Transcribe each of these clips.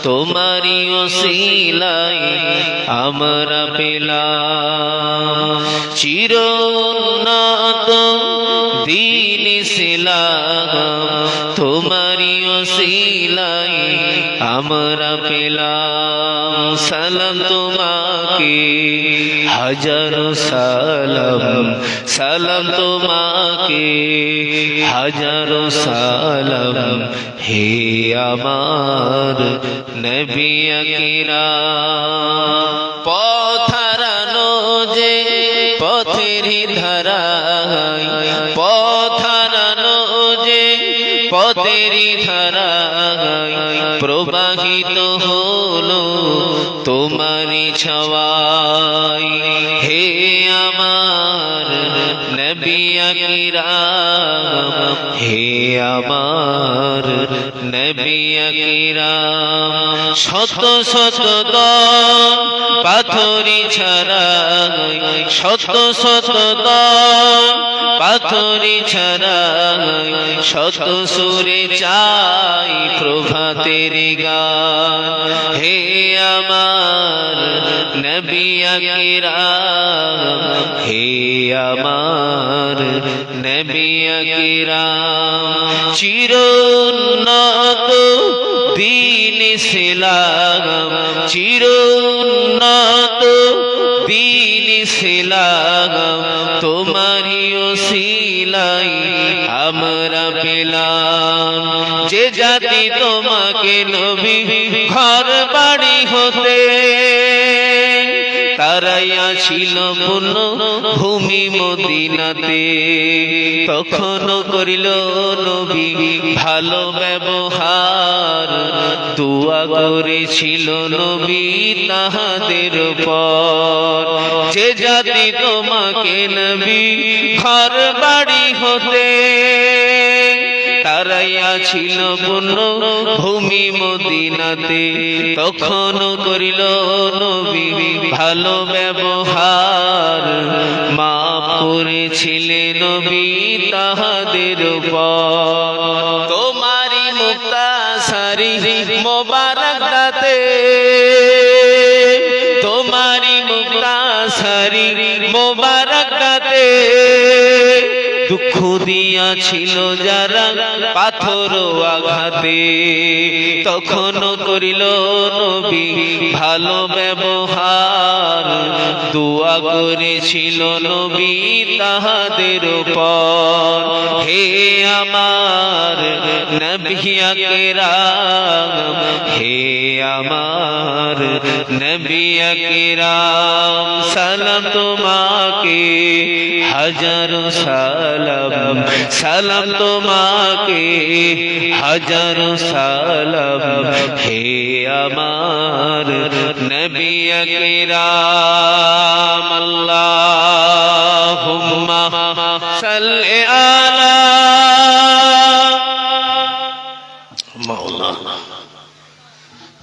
তোমারি ওসিলায় আমরা পেলাম চিরোন্নত দ্বীন ইসলাম। তোমারি ওসিলায় আমরা পেলাম সালাম তোমাকে হাজারো সালাম, সালাম তোমাকে হাজারো সালাম। হে আমার নবী আকরাম, পথ হারানো যে পথের ধারায়, পথ হারানো যে পথের ধারায় প্রবাহিত হলো তোমারি ছোঁয়ায়। হে আমার নবী আকরাম, হে আমার নবী আকরাম। শত শত দল পাথরি ছাড়াই, শত শত দল পাথরি ছাড়াই, শত সুরে চাই প্রভাতের গান। হে আমার নবী আকরাম, হে আমার নবী আকরাম। চিরোন্নত দ্বীন ইসলাম, চিরোন্নত দ্বীন ইসলাম। তোমারি ওসিলায় আমরা পেলাম। যে জাতি তোমাকে নবী ঘর বাড়ি হতে তারাইয়া ছিল পূর্ণ ভূমি মদিনাতে, তখনও করিল নবী ভালো ব্যবহার। দোয়া করেছিল নবী তাহাদের উপর। যে জাতি তোমাকে নবী ঘর বাড়ি হতে তারাইয়া ছিল পূর্ণ ভূমি মদিনাতে, তখনও করিল নবী ভালো ব্যবহার। মাফ করেছিলেন নবী তাহাদের উপর। তোমারি মুক্তাসারি মোবারক দাতে, তোমারি মুক্তাসারি মোবারক দাতে দুঃখ দিয়াছিল যারা পাথর আঘাতে, তখনও করিল নবী ভালো ব্যবহার। দোয়া করেছিল নবী তাহাদের উপর। হে আমার নবী আকরাম, হে আমার নবী আকরাম। সালাম তোমাকে হাজারো সালাম, সালাম তোমাকে হাজারো সালাম। হে আমার নবী আকরাম। আল্লাহুম্মা সাল্লি আলা মাওলানা।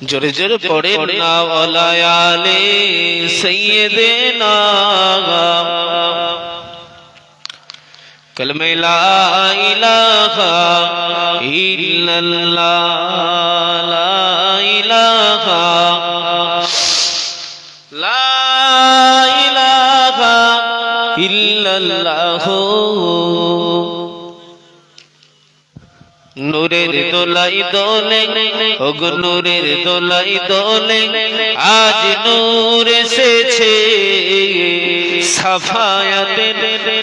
জোরে জোরে পড়ে না ওয়ালা আলে সাইয়্যিদিনা। কলমে লা ইলাহা ইল্লাল্লাহ, লা ইলাহা, লা ইলাহা ইল্লাল্লাহ। নূরের দোলাই দোলে, ওগো নূরের দোলাই দোলে, আজ নূর এসেছে। সাফায়াতের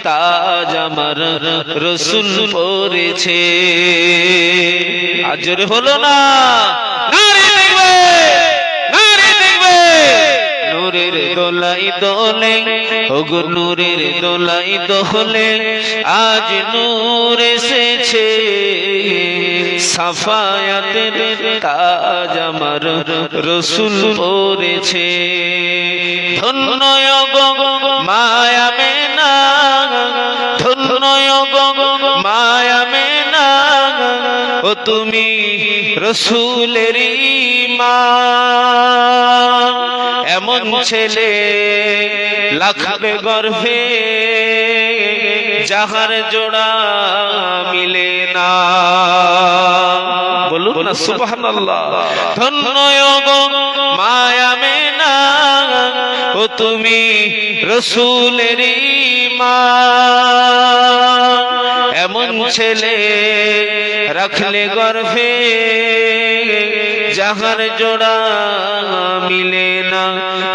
তাজ আমার রাসূল পরেছে। আজরে হলো না, নারে দেখবে, নারে দেখবে। নূরের দোলাই দোলে, ওগো নূরের দোলাই দোলে, আজ নূর এসেছে। সাফায়াতের তাজ আমার রাসূল পরেছে। ধন্য গো মায়া মেনা, ধন্য গো মায়া মেনা, ও তুমি রাসূলেরই মা। এমন ছেলে লাখবে গর্ভে যাহার জোড়া মিলে না। বলুন না সুবহানাল্লাহ। ধন্য গো মায়া মেনা, ও তুমি রসুলেরই মা। এমন ছেলে রাখলে গর্ভে, যাহার জোড়া মিলে না।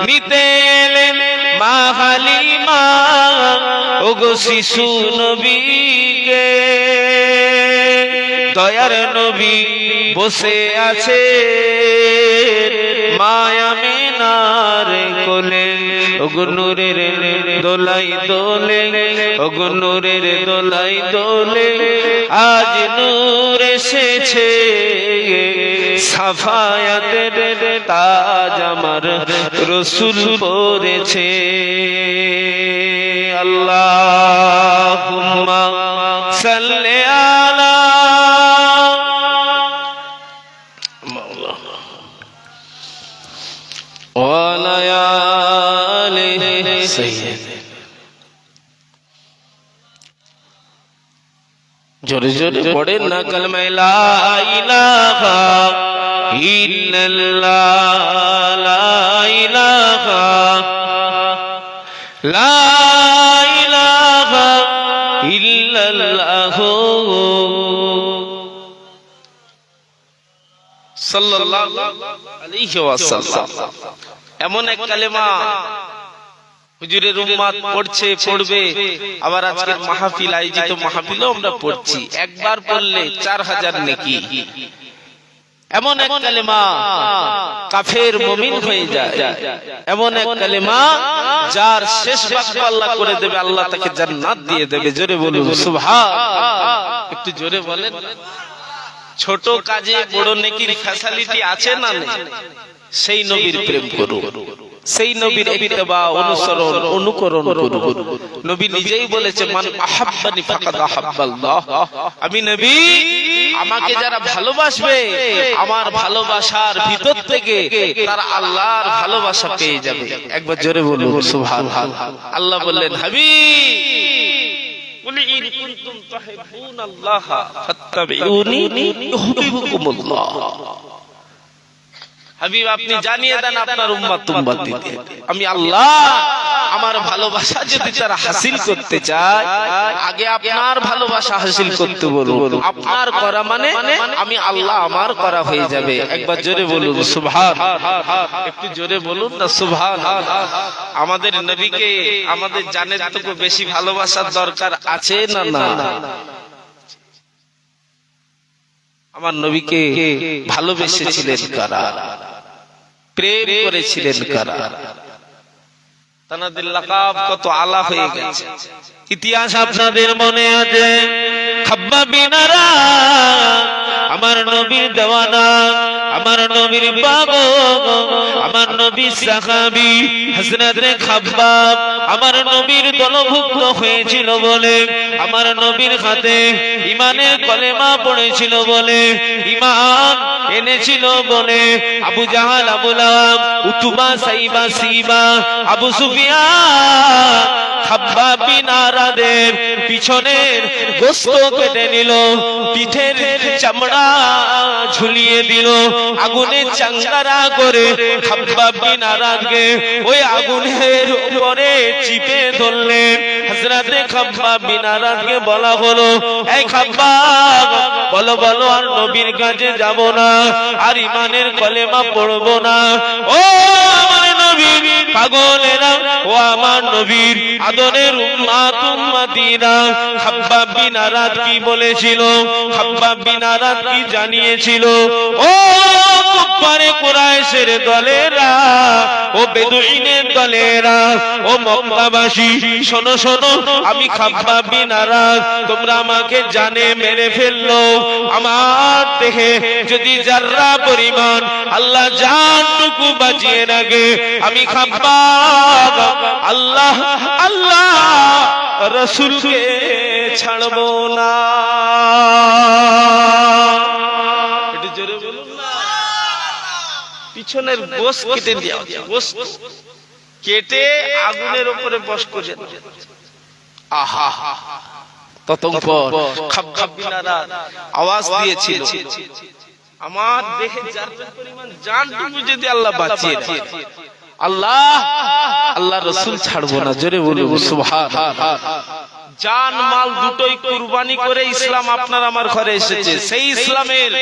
নিতে এলেন মা হালিমা, ওগো শিশু নবীকে। দয়ার নবী বসে আছে মায়া মেনার কোলে। ওগো নূরের দোলাই দোলে, ওগো নূরের দোলাই দোলে, আজ নূর এসেছে। সাফায়াতের তাজ আমার রসুল পরেছে। আল্লাহুম্মা সাল্লি আলা ওয়া আলা আলি সাইয়্যিদিনা। জোরে জোরে পড়েন না কালেমা লা ইলাহা ইল্লাল্লাহ, লা ইলাহা, লা ইলাহা ইল্লাল্লাহ সাল্লাল্লাহু আলাইহি ওয়াসাল্লাম। এমন এক কালেমা হুজুরের উম্মত পড়ছে, পড়বে। আবার আজকের মাহফিল, আয়োজিত মাহফিলও আমরা পড়ছি। একবার পড়লে 4000 নেকি। এমন এক কালেমা কাফের মুমিন হয়ে যায়। এমন এক কালেমা যার শেষ বাক্য আল্লাহ করে দেবে, আল্লাহ তাকে জান্নাত দিয়ে দেবে। জোরে বলুন সুবহানাল্লাহ। একটু জোরে বলেন। ছোট কাজে বড় নেকির ফ্যাসিলিটি আছে না নেই? সেই নবীর প্রেম করুন, সেই নবীর ইত্তেবা, অনুসরণ, অনুকরণ করুন। নবী নিজেই বলেছে, মান আহাব্বানি ফাকাদ আহাব্বাল্লাহ। আমি নবী, আমাকে যারা ভালোবাসবে, আমার ভালোবাসার ভিতর থেকে তারা আল্লাহর ভালোবাসা পেয়ে যাবে। একবার জোরে বলুন সুবহানাল্লাহ। আল্লাহ বললেন, হাবিব কুল ইন কুনতুম তুহিব্বুনাল্লাহ ফাত্তাবিউনি ইউহিব্বুকুমুল্লাহ। হাবিব আপনি জানিয়ে দেন আপনার উম্মতকে, আমি আল্লাহ আমার ভালোবাসা যদি তারা হাসিল করতে চায়, আগে আপনার ভালোবাসা হাসিল করতে বলুন। আপনার করা মানে আমি আল্লাহ আমার করা হয়ে যাবে। একবার জোরে বলুন সুবহানাল্লাহ। একটু জোরে বলুন না সুবহানাল্লাহ। আমাদের নবীকে আমাদের জানের থেকে বেশি ভালোবাসার দরকার আছে না না? আমার নবীকে ভালোবেসেছিলেন কারা? প্রেম করেছিলেন কারা? তানাদের লাকাব কত আলা হয়ে গেছে। ইতিহাস আপনাদের মনে আছে। খাব্বাব বিন আরাদ আমার নবীর দেওয়ানা, আমার নবীর পাগল, আমার নবীর সাহাবী হযরত খাব্বাব আমার নবীর দলভুক্ত হয়েছিল বলে, আমার নবীর হাতে ঈমানের কলেমা পড়েছিল বলে, ঈমান এনেছিল বলে আবু জাহাল, আবু লাহাব, উতবা, সাইবা, সিবা, আবু সুফিয়ান খাব্বাব বিন আরাদের পিছনের গোশত কেটে নিল, পিঠের চামড়া ঝুলিয়ে দিল, আগুনে চাঙ্গারা করে খাব্বাব বিন আরাদকে ওই আগুনের উপরে চিপে ধরলেন। হযরত খাব্বাব বিন আরাদকে বলা হলো, এই খাব্বাব বলো বলো, আর নবীর কাছে যাব না, আর ঈমানের কলেমা পড়ব না। ও আমার নবী পাগলেরা, ও আমার নবীর আদরের উম্মত উম্মতিরা, খাব্বাব বিন আরাদ কি বলেছিল? খাব্বাব বিন আরাদ কি জানিয়েছিল? ও কুফারে কুরাইশের দলেরা, ও বেদুইনের দলেরা, ও মক্কাবাসী, শোনো শোনো, আমি খাব্বাব বিন আরাদ, তোমরা আমাকে জানে মেরে ফেললো, আমার দেহে যদি জাররা পরিমাণ আল্লাহ জানটুকু বাঁচিয়ে রাখে, আমি খাব্বাব আল্লাহ আল্লাহ রাসূলকে ছাড়বো না। একটু জোরে বলুন না। পিছনের গোশ কেটে দেওয়া, গোশ কেটে আগুনের উপরে বস করে, আহা ততক্ষণ খাব্বাব বিন আরাদ আওয়াজ দিয়েছিল, আমার দেহে যার পরিমাণ জানটুকু যদি আল্লাহ বাঁচিয়ে দেয়, আল্লাহ রাসূল ছাড়বো না। জোরে বলুন সুবহানাল্লাহ। জান মাল দুটোই কুরবানি করে ইসলাম আপনার আমার ঘরে এসেছে। সেই ইসলামের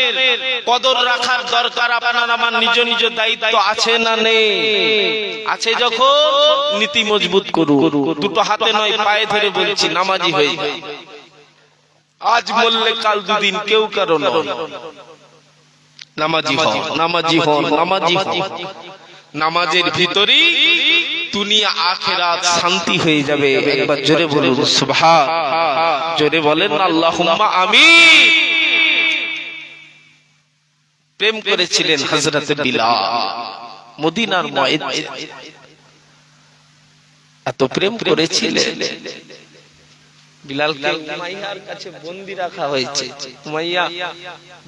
কদর রাখার দরকার আপনার আমার নিজ নিজ দায়িত্ব আছে না নেই? আছে। যখন নীতি মজবুত করুন, দুটো হাতে নয় পায়ে ধরে বলছি, নামাজি হয়ে যান। আজ মরলে কাল দুদিন কেউ কারো নয়। নামাজি হন, নামাজি হন, নামাজি হন। নামাজের ভিতরেই দুনিয়া আখিরাত শান্তি হয়ে যাবে। একবার জোরে বলুন সুবহান। জোরে বলেন আল্লাহুম্মা আমিন। প্রেম করেছিলেন হযরত বিলাল, মদিনার মুয়াজ্জিন। এত প্রেম করেছিলেন, বিলালকে উমাইয়ার কাছে বন্দী রাখা হয়েছে। উমাইয়া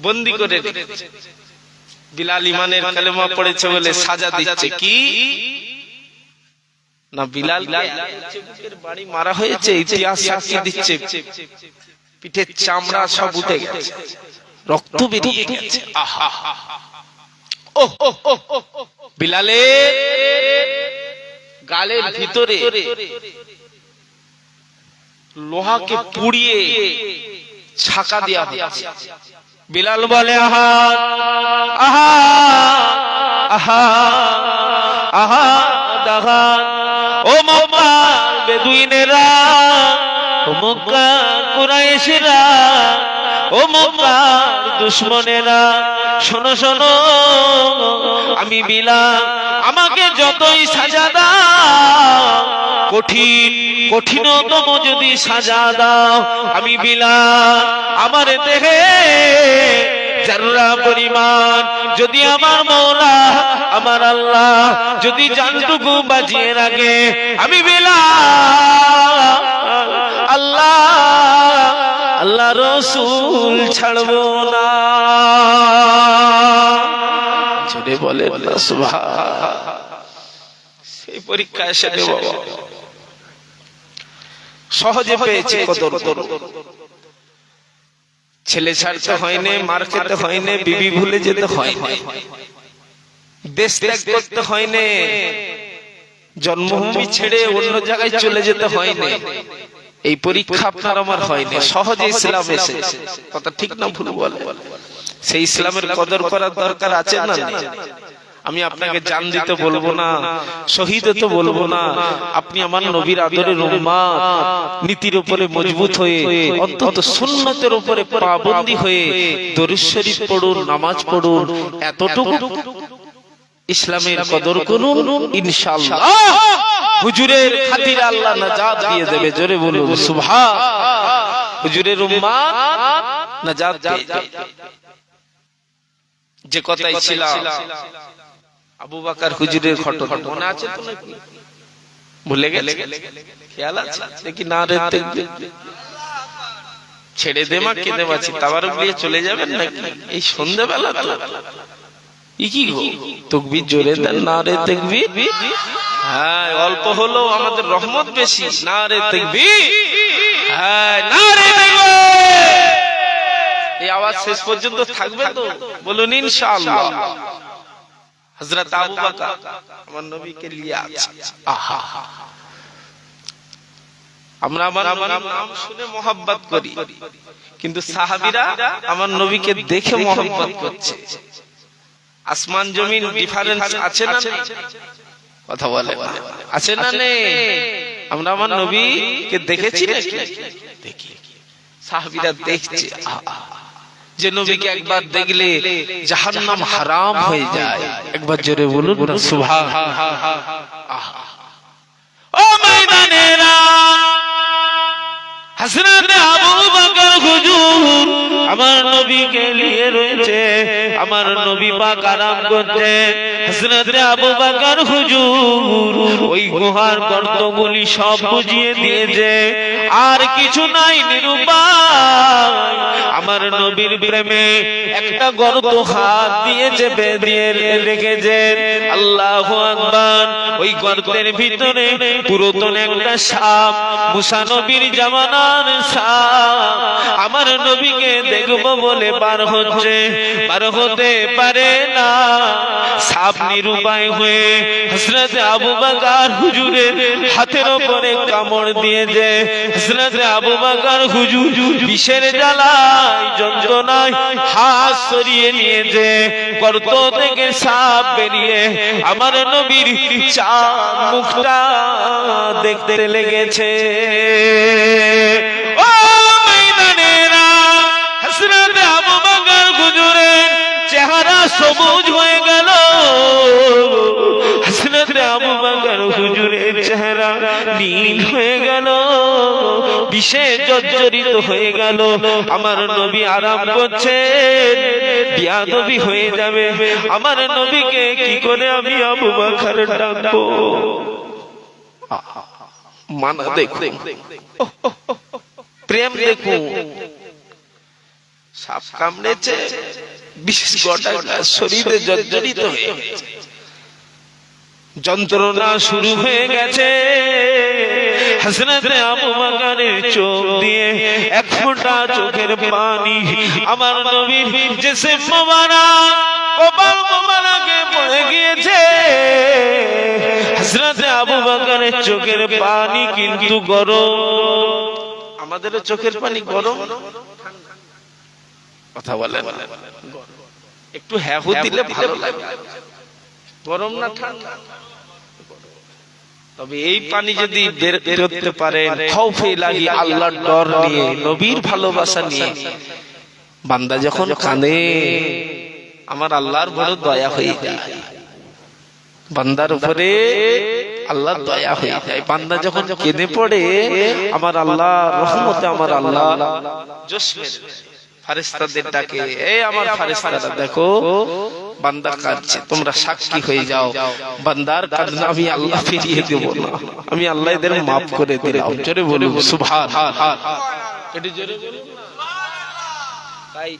বন্দী করে রেখেছে। বিলাল ইমানের কালেমা পড়েছে বলে সাজা দিচ্ছে। কি না, বিলাল বুকের বাড়ি মারা হয়েছে, ইতিহাস সাক্ষী দিচ্ছে পিঠের চামড়া সব উঠে গেছে, রক্ত বেরিয়ে গেছে। আহা, বিলালের গালের ভিতরে লোহাকে পুড়িয়ে ছাকা দেওয়া হয়েছে। বিলাল বলে আহা আহা আহা আহা দাহা। ও মক্কার বেদুইনেরা, ও মক্কার কুরাইশরা, ও মক্কার দুশমনেরা, শোনো শোনো, আমি বিলাল, আমাকে যতই সাজা দাও, কঠিন কঠিনতম যদি সাজা দাও, আমি বিলাল আমার দেহে যারা পরিমাণ যদি আমার মওলা আমার আল্লাহ যদি জানটুকু বাজিয়ে রাখে, আমি বিলাল আল্লাহ আল্লাহ রাসূল ছাড়বো না। জোরে বলেন না সুবহান। সেই পরীক্ষা এসে দেব, সহজে পেয়েছে কদর। ছেলে ছাড়তে হয়নি, মার খেতে হয়নি, বিবি ভুলে যেতে হয়নি, দেশ ত্যাগ করতে হয়নি, জন্মভূমি ছেড়ে অন্য জায়গায় চলে যেতে হয়নি। এই পরীক্ষা আপনার আমার হয়নি, সহজে ইসলাম এসেছে। কথা ঠিক না ভুল বলে? সেই ইসলামের কদর করার দরকার আছে না? আমি আপনাকে জান দিতে বলবো না, শহীদ হতে বলবো না। আপনি আমার নবীর আদরের উম্মত, নীতির উপরে মজবুত হয়ে, অন্তত সুন্নতের উপরে পাবন্দী হয়ে দরুদ শরীফ পড়ুন, নামাজ পড়ুন। এতটুকু ইসলামের কদর করুন, ইনশাআল্লাহ হুজুরের খাতিরে আল্লাহ নাজাত দিয়ে দেবে। জোরে বলুন সুবহান। হুজুরের উম্মত নাজাত পেয়ে যাবে। যে কথাই ছিল আবু বকর হুজুরের ঘটনা মনে আছে তো নাকি? ভুলে গেলে? খেয়াল আছে দেখি? না রে ছেড়ে দে মা, কেঁদে বাঁচি, তাবারক দিয়ে চলে যাবেন নাকি এই সন্ধ্যাবেলা? তো কি গো, তাকবীর জোরে দেন, না রে তাকবীর। হ্যাঁ, অল্প হলো আমাদের রহমত বেশি। না রে তাকবীর, হ্যাঁ না রে তাকবীর। এই আওয়াজ শেষ পর্যন্ত থাকবে তো? বলুন ইনশাআল্লাহ। হযরত আবু বকর আমার নবীকে নিয়ে আছে। আহা, আমরা আমার নাম শুনে mohabbat করি, কিন্তু সাহাবীরা আমার নবীকে দেখে mohabbat করছে। আসমান জমিন ডিফারেন্স আছে না নেই? কথা বলে আছে না নেই? আমরা আমার নবীকে দেখেছি নাকি? দেখি, সাহাবীরা দেখছে। যে নবীকে একবার দেখলে জাহান্নাম হারাম হয়ে যায়। একবার জোরে বলুন না সুবহান। ও ময়দানেরা, হযরত আবু বকর হুজুর আমার নবীকে নিয়ে রয়েছে, আমার নবী পাক আরাম করতে। হযরত আবু বকর হুজুর ওই গুহার গর্তগুলি সব বুঝিয়ে দিয়েছে, আর কিছু নাই, নিরুপায়। আমার নবীর প্রেমে একটা গর্ত হাত দিয়ে চেপে দিয়ে রেখেছেন। আল্লাহু আকবার। ওই গর্তের ভিতরে পুরাতন একটা সাপ, মুসা নবীর জামানা আমার সাপ আমার নবীকে দেখবো বলে বার হচ্ছে, বার হতে পারে না। সাপ নিরুপায় হয়ে হযরত আবু বকর হুজুরের হাতের উপরে কামড় দিয়েছে। হযরত আবু বকর হুজুর বিষের জ্বালায় যন্ত্রণায় হাত সরিয়ে নিয়েছে। গর্ত থেকে সাপ বেরিয়ে আমার নবীর চাঁদ মুখটা দেখতে লেগেছে। ও ময়দানেরা, হযরত আবু বকর হুজুরের চেহারা সবুজ হয়ে গেল। হযরত আবু বকর হুজুরের চেহারা নীল হয়ে গেল, বিষে জর্জরিত হয়ে গেল। আমার নবী আরাম করছেন, বিয়াদবি হয়ে যাবে। আমার নবীকে কি করে আমি আবু বকর ডাকবো? মানা দেখুন, প্রেম দেখুন। সাপ কামড়েছে, বিশেষ গোটা শরীরে জর্জরিত হয়ে গেছে, যন্ত্রণা শুরু হয়ে গেছে। হযরত আবু বকরের চোখ দিয়ে এক ফোঁটা চোখের পানি আমার নবীর জিসম মোবারক, কপাল মোবারকে পড়ে গিয়েছে। হযরত আবু বকরের চোখের পানি কিন্তু গরম। আমাদের চোখের পানি গরম, কথা বলেন, একটু হ্যাঁ দিলে ভালো লাগে। গরম না ঠান্ডা? তবে এই পানি যদি বের করতে পারেন খৌফে ইলাহি, আল্লাহর ডর নিয়ে, নবীর ভালোবাসা নিয়ে, বান্দা যখন কাঁদে আমার আল্লাহর বড় দয়া হয়ে যায়। বান্দার উপরে আল্লাহর দয়া হয়ে যায়। বান্দা যখন কেঁদে পড়ে আমার আল্লাহ রহমতে, আমার আল্লাহ জোশ মেরে দেয়। ফেরেশতাদের ডাকে, এই আমার ফেরেশতারা দেখো বান্দা কাঁদছে, তোমরা সাক্ষী হয়ে যাও। বান্দার কান্না আমি আল্লাহ ফিরিয়ে দেব না, আমি আল্লাহ এদের মাফ করে দিলাম। জোরে বলুন সুবহানাল্লাহ। এটি জোরে বলুন। তাই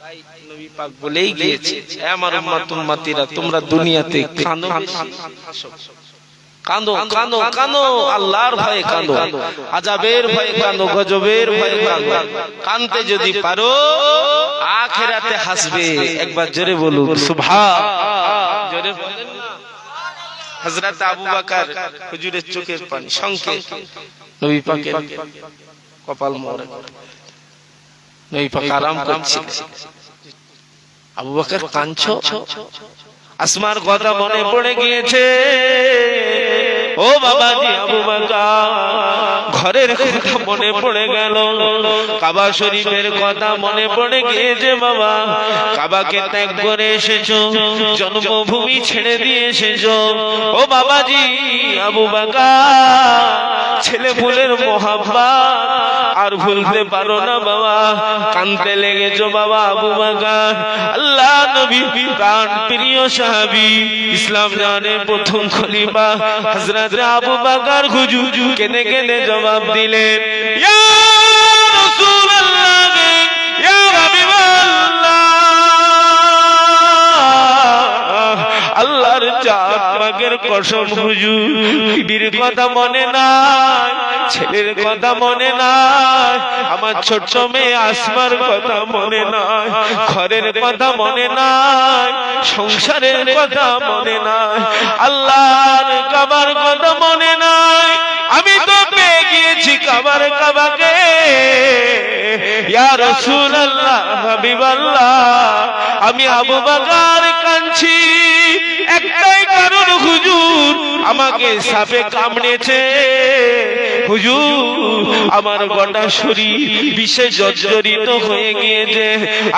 নবী পাক বলেই গিয়েছে, হে আমার উম্মত উম্মতিরা, তোমরা দুনিয়াতে কাঁদো, কাঁদো কাঁদো কাঁদো, আল্লাহর ভয়ে কাঁদো, আযাবের ভয়ে কাঁদো, গজবের ভয়ে কাঁদো। কাঁদতে যদি পারো আখিরাতে হাসবে। একবার জোরে বলুন সুবহানাল্লাহ। জোরে বলেন না। হযরত আবু বকর হুজুরের চোখের পানি সংকেত নবী পাকের কপাল মোবারক, নবী পাক আরাম করছিলেন। আবু বকর কাঁদছো, আসমার কথা মনে পড়ে গিয়েছে। ও বাবাজি আবু বকর, ঘরের কথা মনে পড়ে গেল, কাবা শরীফের কথা মনে পড়ে গিয়েছে। বাবা, কাবাকে ত্যাগ করে এসেছো, জন্মভূমি ছেড়ে দিয়ে এসেছো। ও বাবাজি আবু বকর, ছেলে ফুলের মোহাব্বত আর ভুলতে পারো না বাবা, কাঁদতে লেগেছো বাবা আবু বকর। আল্লাহ নবী প্রাণ প্রিয় সাহাবী, ইসলাম জানের প্রথম খলিফা হযরত আবু বকর হুজুর কেঁদে কেঁদে জবাব দিলেন, ইয়া রাসূলুল্লাহ, ইয়া হাবিবাল্লাহ, আল্লাহর জাত পাকের কসম হুজুর, বিবির কথা মনে নাই, ছেলের কথা মনে নাই, আমার ছোট্ট মেয়ে আসমার কথা মনে নাই, ঘরের কথা মনে নাই, সংসারের কথা মনে নাই, আল্লাহর কাবার কথা মনে নাই। আমি তো পেয়ে গিয়েছি কাবাকে। ইয়া রাসূলুল্লাহ, হাবিবাল্লাহ, আমি আবু বকর কাঁদছি একটাই কারণ হুজুর, আমাকে সাপে কামড়েছে হুজুর, আমার গোটা শরীর বিষে জর্জরিত হয়ে গিয়েছে,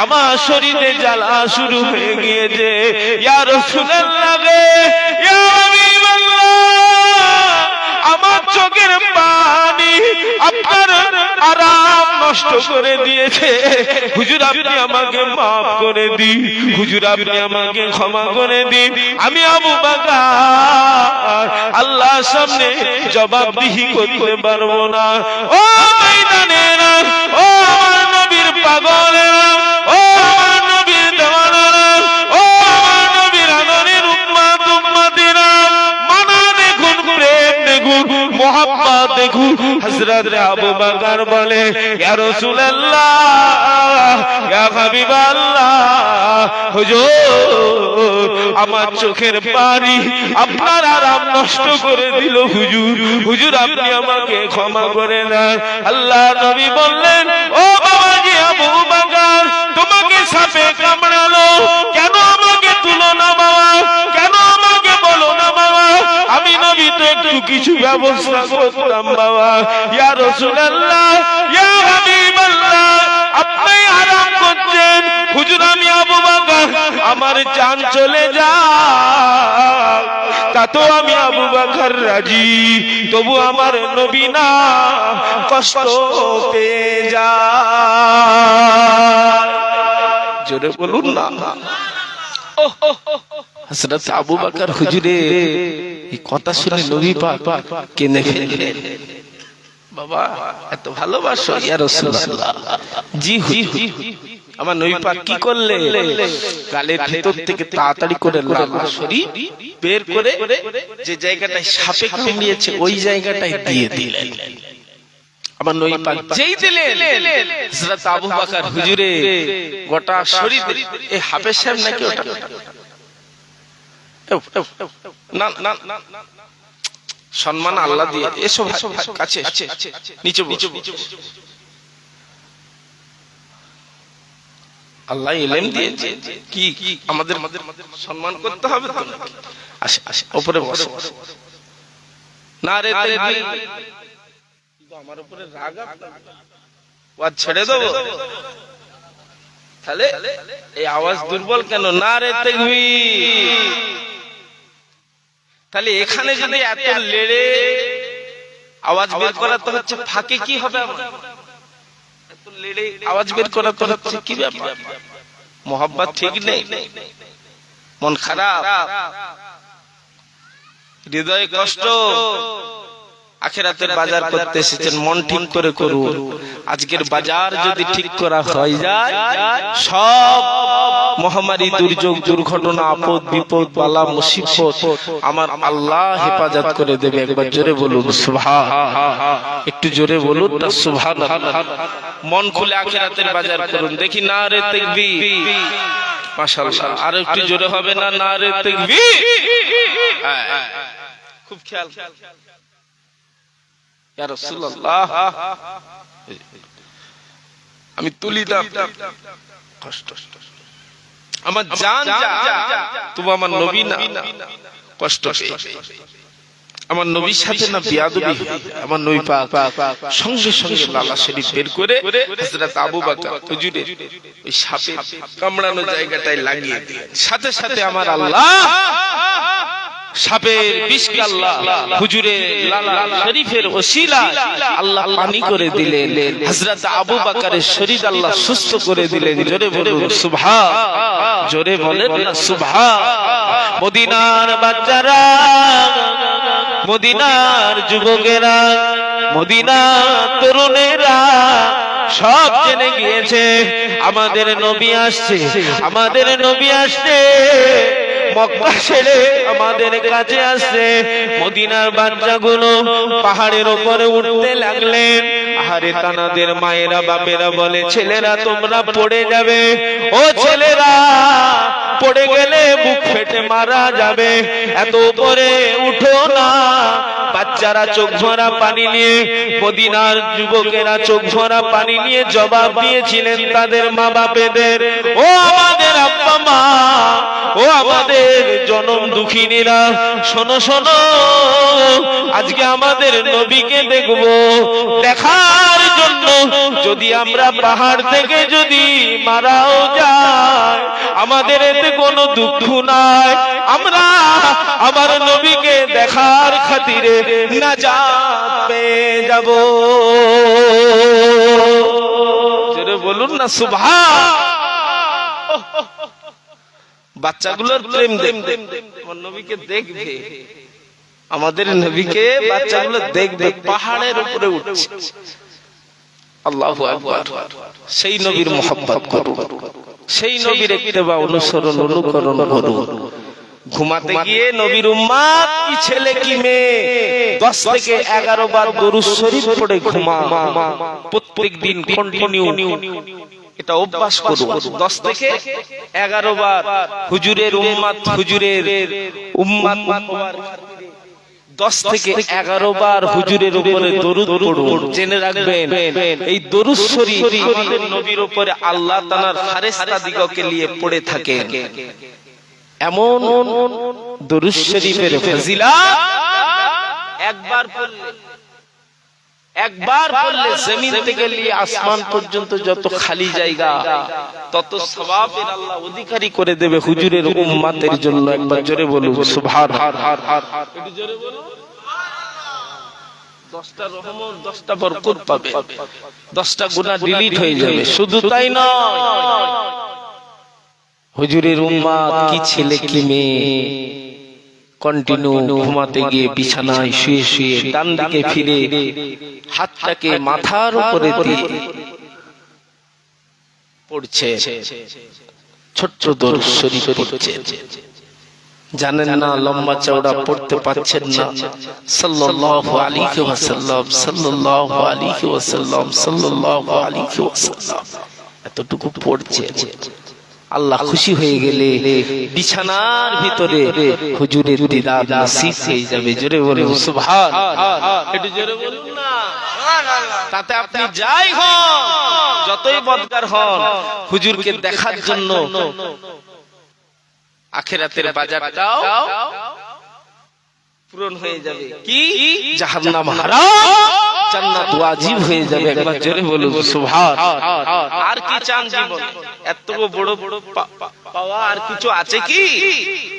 আমার শরীরে জ্বালা শুরু হয়ে গিয়েছে। ইয়া রাসূলুল্লাহ, ইয়া হাবিবাল্লাহ, আমার চোখের পানি আপনার আরাম নষ্ট করে দিয়েছে হুজুর, আপনি আমাকে মাফ করে দিন হুজুর, আপনি আমাকে ক্ষমা করে দিন। আমি আবু বকর আল্লাহর সামনে জবাবদিহি করতে পারবো না। ও ময়দানেরা, ও আমার নবীর পাগলেরা, ও আমার নবীর দেওয়ানারা, ও আমার নবীর আদরের উম্মত উম্মতিরা, মানা দেখুন, প্রেম দেখুন, মোহাব্বত দেখুন। হযরত আবু বকর বলে, ইয়া রাসূলুল্লাহ, ইয়া হাবিবাল্লাহ, হুজুর আমার চোখের পানি আপনার আরাম নষ্ট করে দিল হুজুর, হুজুর আপনি আমাকে ক্ষমা করে দেন। আল্লাহ নবী বললেন, ও বাবাজি আবু বকর, তোমাকে সাপে কামড়ালো কেন, আমাকে তুলো না বাবা, কেন আমাকে বলো না বাবা, আমি নবী তো একটু কিছু ব্যবস্থা করতাম বাবা। ইয়া রাসূলুল্লাহ, ইয়া হাবিবাল্লাহ, আপনি আরাম করছেন, হুজুর আমি আবু বকর আমার জান চলে যায় তা তো আমি আবু বকর রাজি, তবু আমার নবী না কষ্ট পেয়ে যায়। জোরে বলুন না। হযরত আবু বকর হুজুরের এই কথা শুনে নবী পাক কেঁদে ফেললেন। বাবা এত ভালোবাসো ইয়া রাসূলুল্লাহ? জি হুজুর। আমার নবী পাক কি করলে, গালের ভিতর থেকে তাড়াতাড়ি করে লালা শরীর বের করে যে জায়গাটায় সাপে কামড়িয়েছে ওই জায়গাটায় দিয়ে দিলেন। আমার নবী পাক যেই দিলেন, হযরত আবু বকর হুজুরে গোটা শরীর, এই হাফেজ সাহেব নাকি ওটা, না না না সম্মান আল্লাহ দিয়ে, এসো কাছে নিচে বসো, আল্লাহ ইলম দিয়েছে, কি আমাদের সম্মান করতে হবে তো। আসে আসে উপরে বসো। না রে তাকবীর, আমার উপরে রাগ ওয়াজ ছেড়ে দেবো তাহলে? এই আওয়াজ দুর্বল কেন? না রে তাকবীর। তাহলে এখানে যদি এত লেড়ে আওয়াজ বের করাতে হচ্ছে, ফাঁকে কি হবে? এত লেড়ে আওয়াজ বের করাতে হচ্ছে, কি ব্যাপার? মোহাব্বত ঠিক নেই, মন খারাপ, হৃদয়ে কষ্ট, আখিরাতের বাজার করতে এসেছেন, মন ঠিক করে করুন। আজকের বাজার যদি ঠিক করা হয়ে যায়, সব মহামারী, দুর্যোগ, দুর্ঘটনা, আপদ বিপদ, বালা মুসিবত আমার আল্লাহ হেফাজত করে দেবে। একবার জোরে বলুন সুবহানাল্লাহ, একটু জোরে বলুন না সুবহানাল্লাহ। মন খুলে আখিরাতের বাজার করুন, দেখি না রে তাকবীর, মাশাআল্লাহ। আর একটু জোরে হবে না? না রে তাকবীর। খুব খেয়াল, ইয়া রাসূলুল্লাহ আমি তুলি দাম কষ্ট, আমার জান যা, তুমি আমার নবী না কষ্ট পেয়ে, আমার নবীর সাথে না বিয়াদবি, আমার নবী পাক সঙ্গে সঙ্গে লালা শরীফ বের করে হযরত আবু বকর হুজুরের ওই সাপে কামড়ানো জায়গাটায় লাগিয়ে দিয়ে, সাথে সাথে আমার আল্লাহ সাপের বিষকে আল্লাহ হুজুরের লালা শরীফের ওসিলা আল্লাহ পানি করে দিলেন। হযরত আবু বকরের শরীর আল্লাহ সুস্থ করে দিলেন। জোরে বলুন সুবহান, জোরে বলেন না সুবহান। মদিনার বাচ্চারা, মদিনার যুবকেরা, মদিনার তরুণেরা সব জেনে গিয়েছে আমাদের নবী আসছে, আমাদের নবী আসছে। মক্কা ছেড়ে আমাদের কাছে আসছে। মদিনার বাচ্চাগুলো পাহাড়ের উপরে উঠতে লাগলেন। আহারে তানাদের মায়েরা বাপেরা বলে, ছেলেরা তোমরা পড়ে যাবে, ও ছেলেরা পড়ে গেলে বুক ফেটে মারা যাবে, এত উপরে উঠো না। বাচ্চারা চোখ ভরা পানি নিয়ে, মদিনার যুবকেরা চোখ ভরা পানি নিয়ে জবাব দিয়েছিলেন তাদের মা বাপেদের, ও আমাদের আব্বা মা, ও আমাদের জনম দুঃখিনীরা, শোনো শোনো, আজকে আমাদের নবীকে দেখব, দেখার জন্য যদি আমরা পাহাড় থেকে যদি মারাও যায় আমাদের এতে কোনো দুঃখ নাই, আমরা আমার নবীকে দেখার খাতিরে নাজাত পেয়ে যাব। জোরে বলুন না সুবহান। বাচ্চাগুলোর প্রেম দেখবে, আমার নবীকে দেখবে, আমাদের নবীকে বাচ্চাগুলো দেখবে, পাহাড়ের উপরে উঠছে। আল্লাহু আকবার। সেই নবীর মহব্বত করুন, সেই নবীর ইত্তেবা অনুসরণ অনুকরণ করুন। ঘুমাতে গিয়ে নবীর উম্মত কি ছেলে কি মেয়ে 10 থেকে 11 বার দরুদ শরীফ পড়ে ঘুমা, প্রত্যেক দিন কন্টিনিউ এটা অভ্যাস করুন। 10 থেকে 11 বার হুজুরের উম্মত 10 থেকে 11 বার হুজুরের উপরে দরুদ পড়ুন। জেনে রাখবেন এই দরুদ শরীফ আমাদের নবীর উপরে আল্লাহ তাআলার ফেরেশতা দিগকে নিয়ে পড়ে থাকে। এমন দরুদ শরীফের ফজিলত একবার পড়লে জমিন থেকে নিয়ে আসমান পর্যন্ত যত খালি জায়গা তত সওয়াবের আল্লাহ অধিকারী করে দেবে হুজুরের উম্মতের জন্য। একবার জোরে বলুন সুবহানাল্লাহ। একটু জোরে বলুন। 10টা রহমত 10টা বরকত পাবে, 10টা গুনাহ ডিলিট হয়ে যাবে। শুধু তাই নয়, হুজুরের উম্মত কি ছেলে কি মেয়ে কন্টিনিউ ঘুমাতে গিয়ে বিছানায় শুয়ে শুয়ে ডান দিকে ফিরে হাতটাকে মাথার উপরে দিয়ে পড়ছে, ছোট্ট দরুদ শরীফ পড়ছে। জানেন না লম্বা চওড়া পড়তে পারছেন না, সাল্লাল্লাহু আলাইহি ওয়াসাল্লাম সাল্লাল্লাহু আলাইহি ওয়াসাল্লাম সাল্লাল্লাহু আলাইহি ওয়াসাল্লাম এতটুকু পড়ছে। আল্লাহ খুশি হয়ে গেলে বিছানার ভিতরে হুজুরের দিদার নসিব হয়ে যাবে। জোরে বলুন সুবহানাল্লাহ। একটু জোরে বলুন না। তাতে আপনি যাই হন, যতই বদকার হন, হুজুরকে দেখার জন্য আখিরাতের বাজারটাও পূরণ হয়ে যাবে। কি জাহান্নাম হারাম, জান্নাত ওয়াজিব হয়ে যাবে। একবার জোরে বলুন সুবহানাল্লাহ। আর কি চান জীবন? এত বড় বড় পাওয়া আর কিছু আছে কি?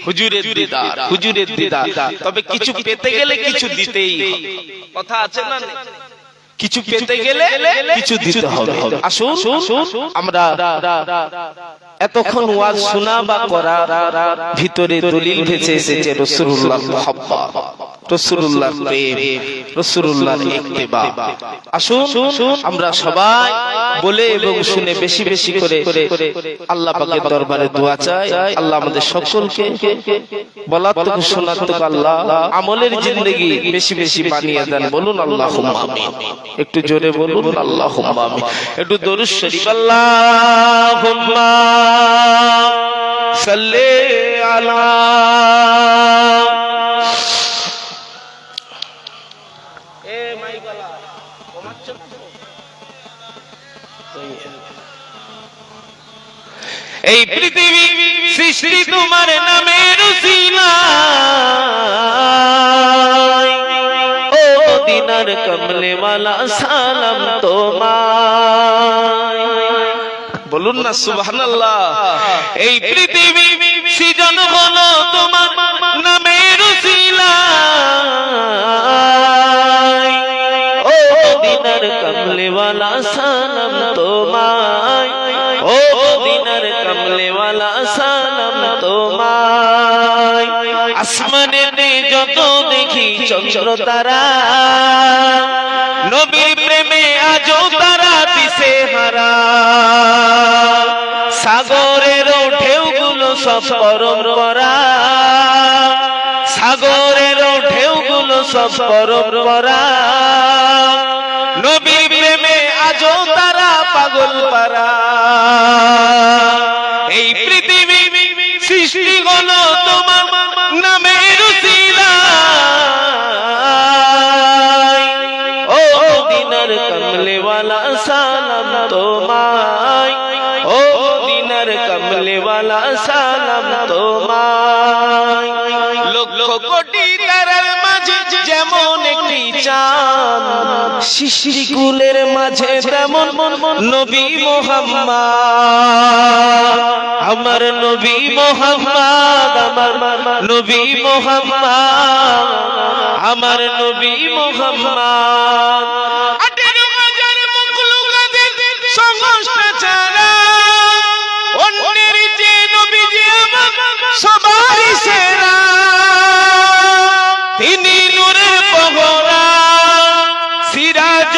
হুজুরের দিদার, হুজুরের দিদার। তবে কিছু পেতে গেলে কিছু দিতেই হবে। কথা আছে না? কিছু পেতে গেলে কিছু দিতে হবে। আসুন আমরা এতক্ষণ ওয়াজ শোনা বা করা ভিতরে দলিল ভেসে এসেছে রাসূলুল্লাহর মুহাব্বত, রাসূলুল্লাহর প্রেম, রাসূলুল্লাহর ইত্তেবা। আসুন আমরা সবাই বলে এবং শুনে বেশি বেশি করে আল্লাহ পাকের দরবারে দোয়া চাই। আল্লাহ আমাদের সকলকে বলাতটুকু শোনাতটুকু আল্লাহ আমলের জিন্দেগি বেশি বেশি বানিয়ে দেন। বলুন আল্লাহুম্মা আমিন। একটু জোরে বলুন আল্লাহুম্মা আমিন। একটু দরুদ শরীফ আল্লাহুম্মা সাল্লি আলা এই পৃথিবী সৃষ্টি তোমার নামের উসিলায়, ও মদিনার কমলে ওয়ালা সালাম তোমায়। বলুন না সুবহানাল্লাহ। এই পৃথিবী সৃজন হলো তোমার নামের উসিলায়, ও মদিনার কমলে ওয়ালা সালাম তোমায়, ও মদিনার কমলে ওয়ালা সালাম তোমায়। আসমানে যত দেখি চন্দ্র তারা, নবীর প্রেমে আজও তারা দিশে হারা। সাগরের ঢেউগুলো সব পরম্পরা, সাগরের ঢেউগুলো সব পরম্পরা। নবীর প্রেমে আজও তারা পাগল পারা। এই পৃথিবী সৃষ্টি হলো তোমার নামের উসিলায়, ও মদিনার কমলে ওয়ালা সালাম তোমায়, ও মদিনার কমলে ওয়ালা সালাম তোমায়। লক্ষ কোটি তারার মাঝে যেমন একটি চাঁদ, সৃষ্টিকুলের মাঝে তেমন নবী মুহাম্মদ। আমার নবী মুহাম্মদ, আমার নবী মুহাম্মদ, আমার নবী মুহাম্মদ। সবাই সেরা তিনি নূরের পহরা, সিরাজ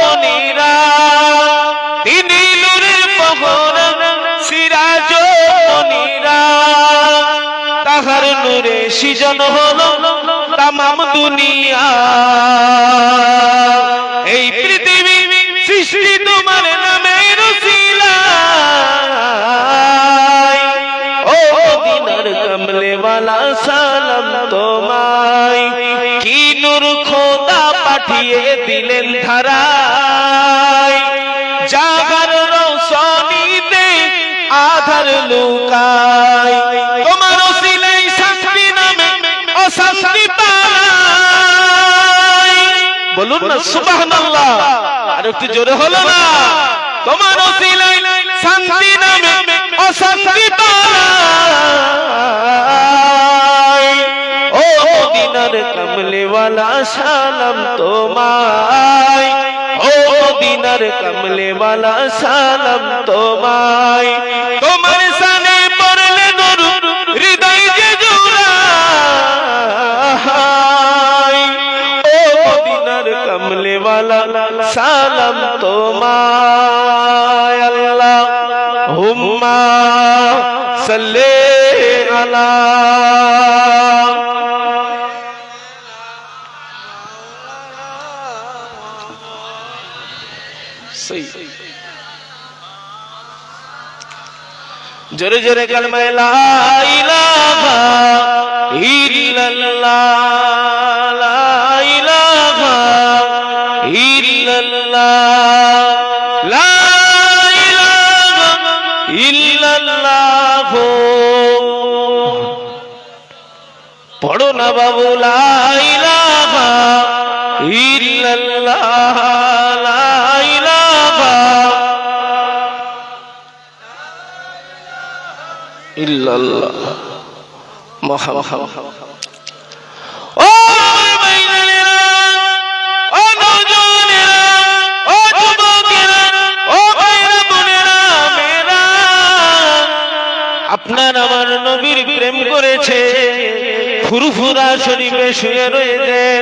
মনিরা। তিনি নূরের পহরা, সিরাজ মনিরা। তাহার সৃজন হলো তামাম দুনিয়া এই পৃথিবী সৃষ্টি তোমার নামের উসিলায় ও মদিনার কমলে ওয়ালা সালাম তোমায় কি নূর খোদা পাঠিয়ে দিলেন ধারায় জাগার রৌশনীতে আধার লুকায় তোমার উসিলায় শান্তি নামে অশান্তি পায় বলুন না সুবহানাল্লাহ আর একটু জোরে হলো না তোমার উসিলায় শান্তি নামে অশান্তি পায় ও মদিনার কমলে ওয়ালা সালাম তোমায় ও মদিনার কমলে ওয়ালা সালাম তোমায় তোমার সানে পড়লে দরুদ হৃদয় যে জুড়ায় ও মদিনার কমলে ওয়ালা সালাম তোমায় আল্লাহুম্মা সাল্লি আলা जोरे जोरे कलमा ला इलाहा इल्लल्लाह ला इलाहा इल्लल्लाह ला इलाहा इल्लल्लाह पढ़ो ना बाबू ला इलाहा इल्लल्लाह ला इलाहा इल्लल्लाह मुहम्मद ओ भाईजानेरा ओ नौजवानेरा ओ যুবকেরা ও ভাইরা বোনেরা মেরা আপনার আমার নবীর প্রেম করেছে ফুরফুরা শরীফে শুয়ে রয়েছেন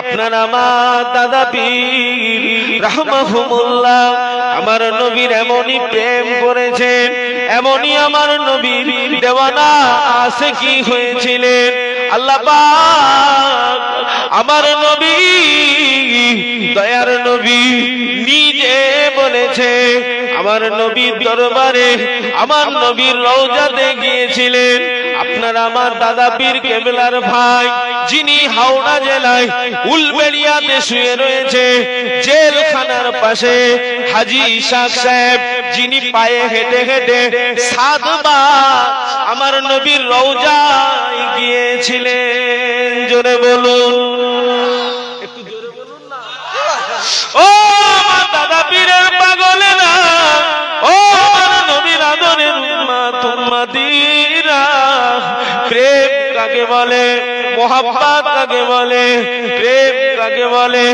আপনার আমার দাদা পীর রাহমাহুমুল্লাহ আমার নবীর এমনই প্রেম করেছেন এমনই আমার নবীর দেওয়ানা আশিকি হয়েছিলেন আল্লাহ পাক আমার নবী দয়ার নবী নিজে বলেছে আমার নবীর দরবারে আমার নবীর রওজাতে গিয়েছিলেন আপনার আমার দাদা পীর কেবলার ভাই যিনি হাওড়া জেলায় উলবেড়িয়াতে শুয়ে রয়েছে জেলখানার পাশে হাজী ইশাক সাহেব যিনি পায়ে হেঁটে হেঁটে 7 বার আমার নবীর রওজায় গিয়েছিলেন জোরে বলুন একটু জোরে বলুন না ও আমার দাদা পীরের পাগলেরা ও আমার নবীর আদরের উম্মত উম্মতিরা প্রেম কাকে বলে मोहब्बत কাকে বলে প্রেম কাকে বলে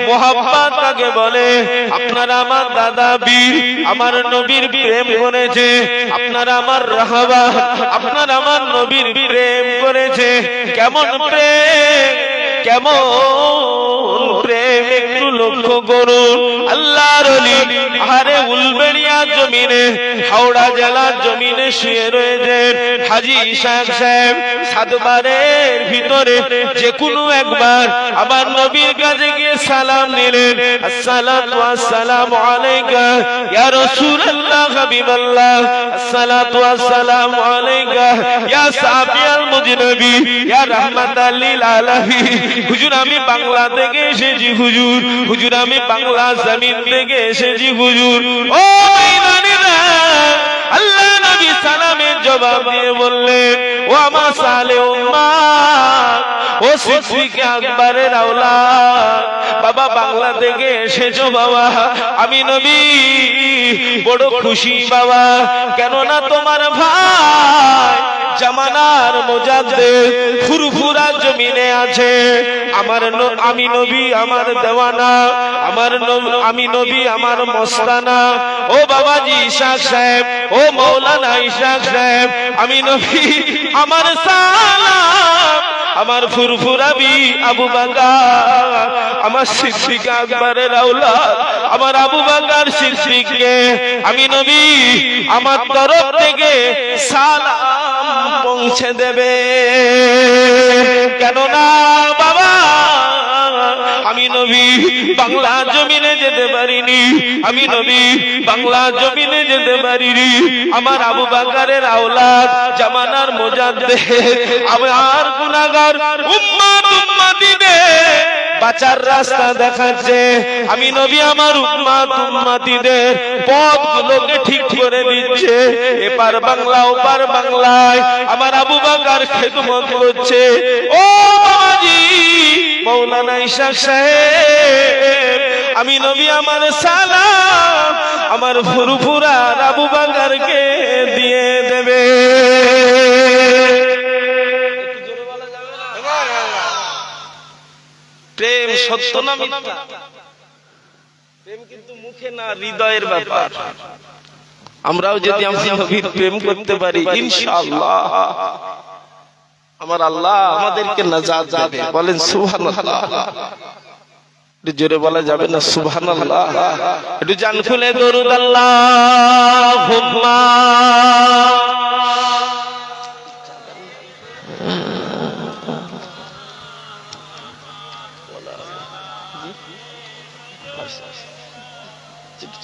মোহাব্বত কাকে বলে আপনারা আমার দাদা বীর আমার নবীর প্রেম করেছে আপনারা আমার রাহবা আপনারা আমার নবীর প্রেম করেছে কেমন প্রেম কেমন প্রেম একটু লক্ষ্য করুন আল্লাহর ওলি আরে উলবেড়িয়া জমিনে হাওড়া জেলার জমিনে শুয়ে রয়েছেন হাজী ইশাক সাহেব 7 বারের ভিতরে যে কোনো একবার আমার নবীর কাছে গিয়ে সালাম নিলেন আসসালাতু ওয়াসসালামু আলাইকা ইয়া রাসূলুল্লাহ হাবিবাল্লাহ আসসালাতু ওয়াসসালামু আলাইকা ইয়া সাফিয়াল মুজনবী ইয়া রাহমাতাল লিল আলামিন হুজুর আমি বাংলা থেকে এসেছি হুজুর হুজুর আমি বাংলা জমিন থেকে এসেছি হুজুর ও ভাইজানেরা আল্লাহ নবী সালামের জবাব দিয়ে বললেন ও আমার সালে উম্মত ও সিদ্দিক আকবরের আওলাদ বাবা বাংলা থেকে এসেছো বাবা আমি নবী বড় খুশি বাবা কেন না তোমার ভাই জামানার মুজাদ্দিদ ফুরফুরা জমিনে আছে আমার আমি নবী আমার দেওয়ানা আমার আমি নবী আমার মস্তানা ও বাবাজি ইশাক সাহেব ও মাওলানা ইশাক সাহেব আমি নবী আমার সালাম আমার ফুরফুরাবি আবু বকর, আমার সিদ্দিক আকবরের আওলাদ আমার আবু বকর সিদ্দিককে আমি নবী আমার তরফ থেকে সালাম পৌঁছে দেবে। কেননা বাবা আমি নবী বাংলা জমিনে যেতে পারিনি, আমি নবী বাংলা জমিনে যেতে পারিনি। আমার আবু বকরের আওলাদ জামানার মুজাদ্দিদ আমার গুনাহগার উম্মতিদের বাঁচার রাস্তা দেখাচ্ছে। আমি নবী আমার উম্মতিদের পথগুলোকে ঠিক করে দিচ্ছে। এপার বাংলা ওপার বাংলায় আমার আবু বকর খেদমত করছে। ও বাবাজি মৌলানা ইশাক সাহেব, আমি নবী আমার সালাম আমার ফুরফুরা আবু বকরকে দিয়ে দেবে। প্রেম সত্য না মিথ্যা? প্রেম কিন্তু মুখে না, হৃদয়ের ব্যাপার। আমরাও যদি আমার নবীর প্রেম করতে পারি ইনশাআল্লাহ আমার আল্লাহ আমাদেরকে নাজাত দেবে। বলেন সুবহানাল্লাহ। একটু জোরে বলা যাবে না সুবহানাল্লাহ? একটু জান খুলে দরুদ আল্লাহুম্মা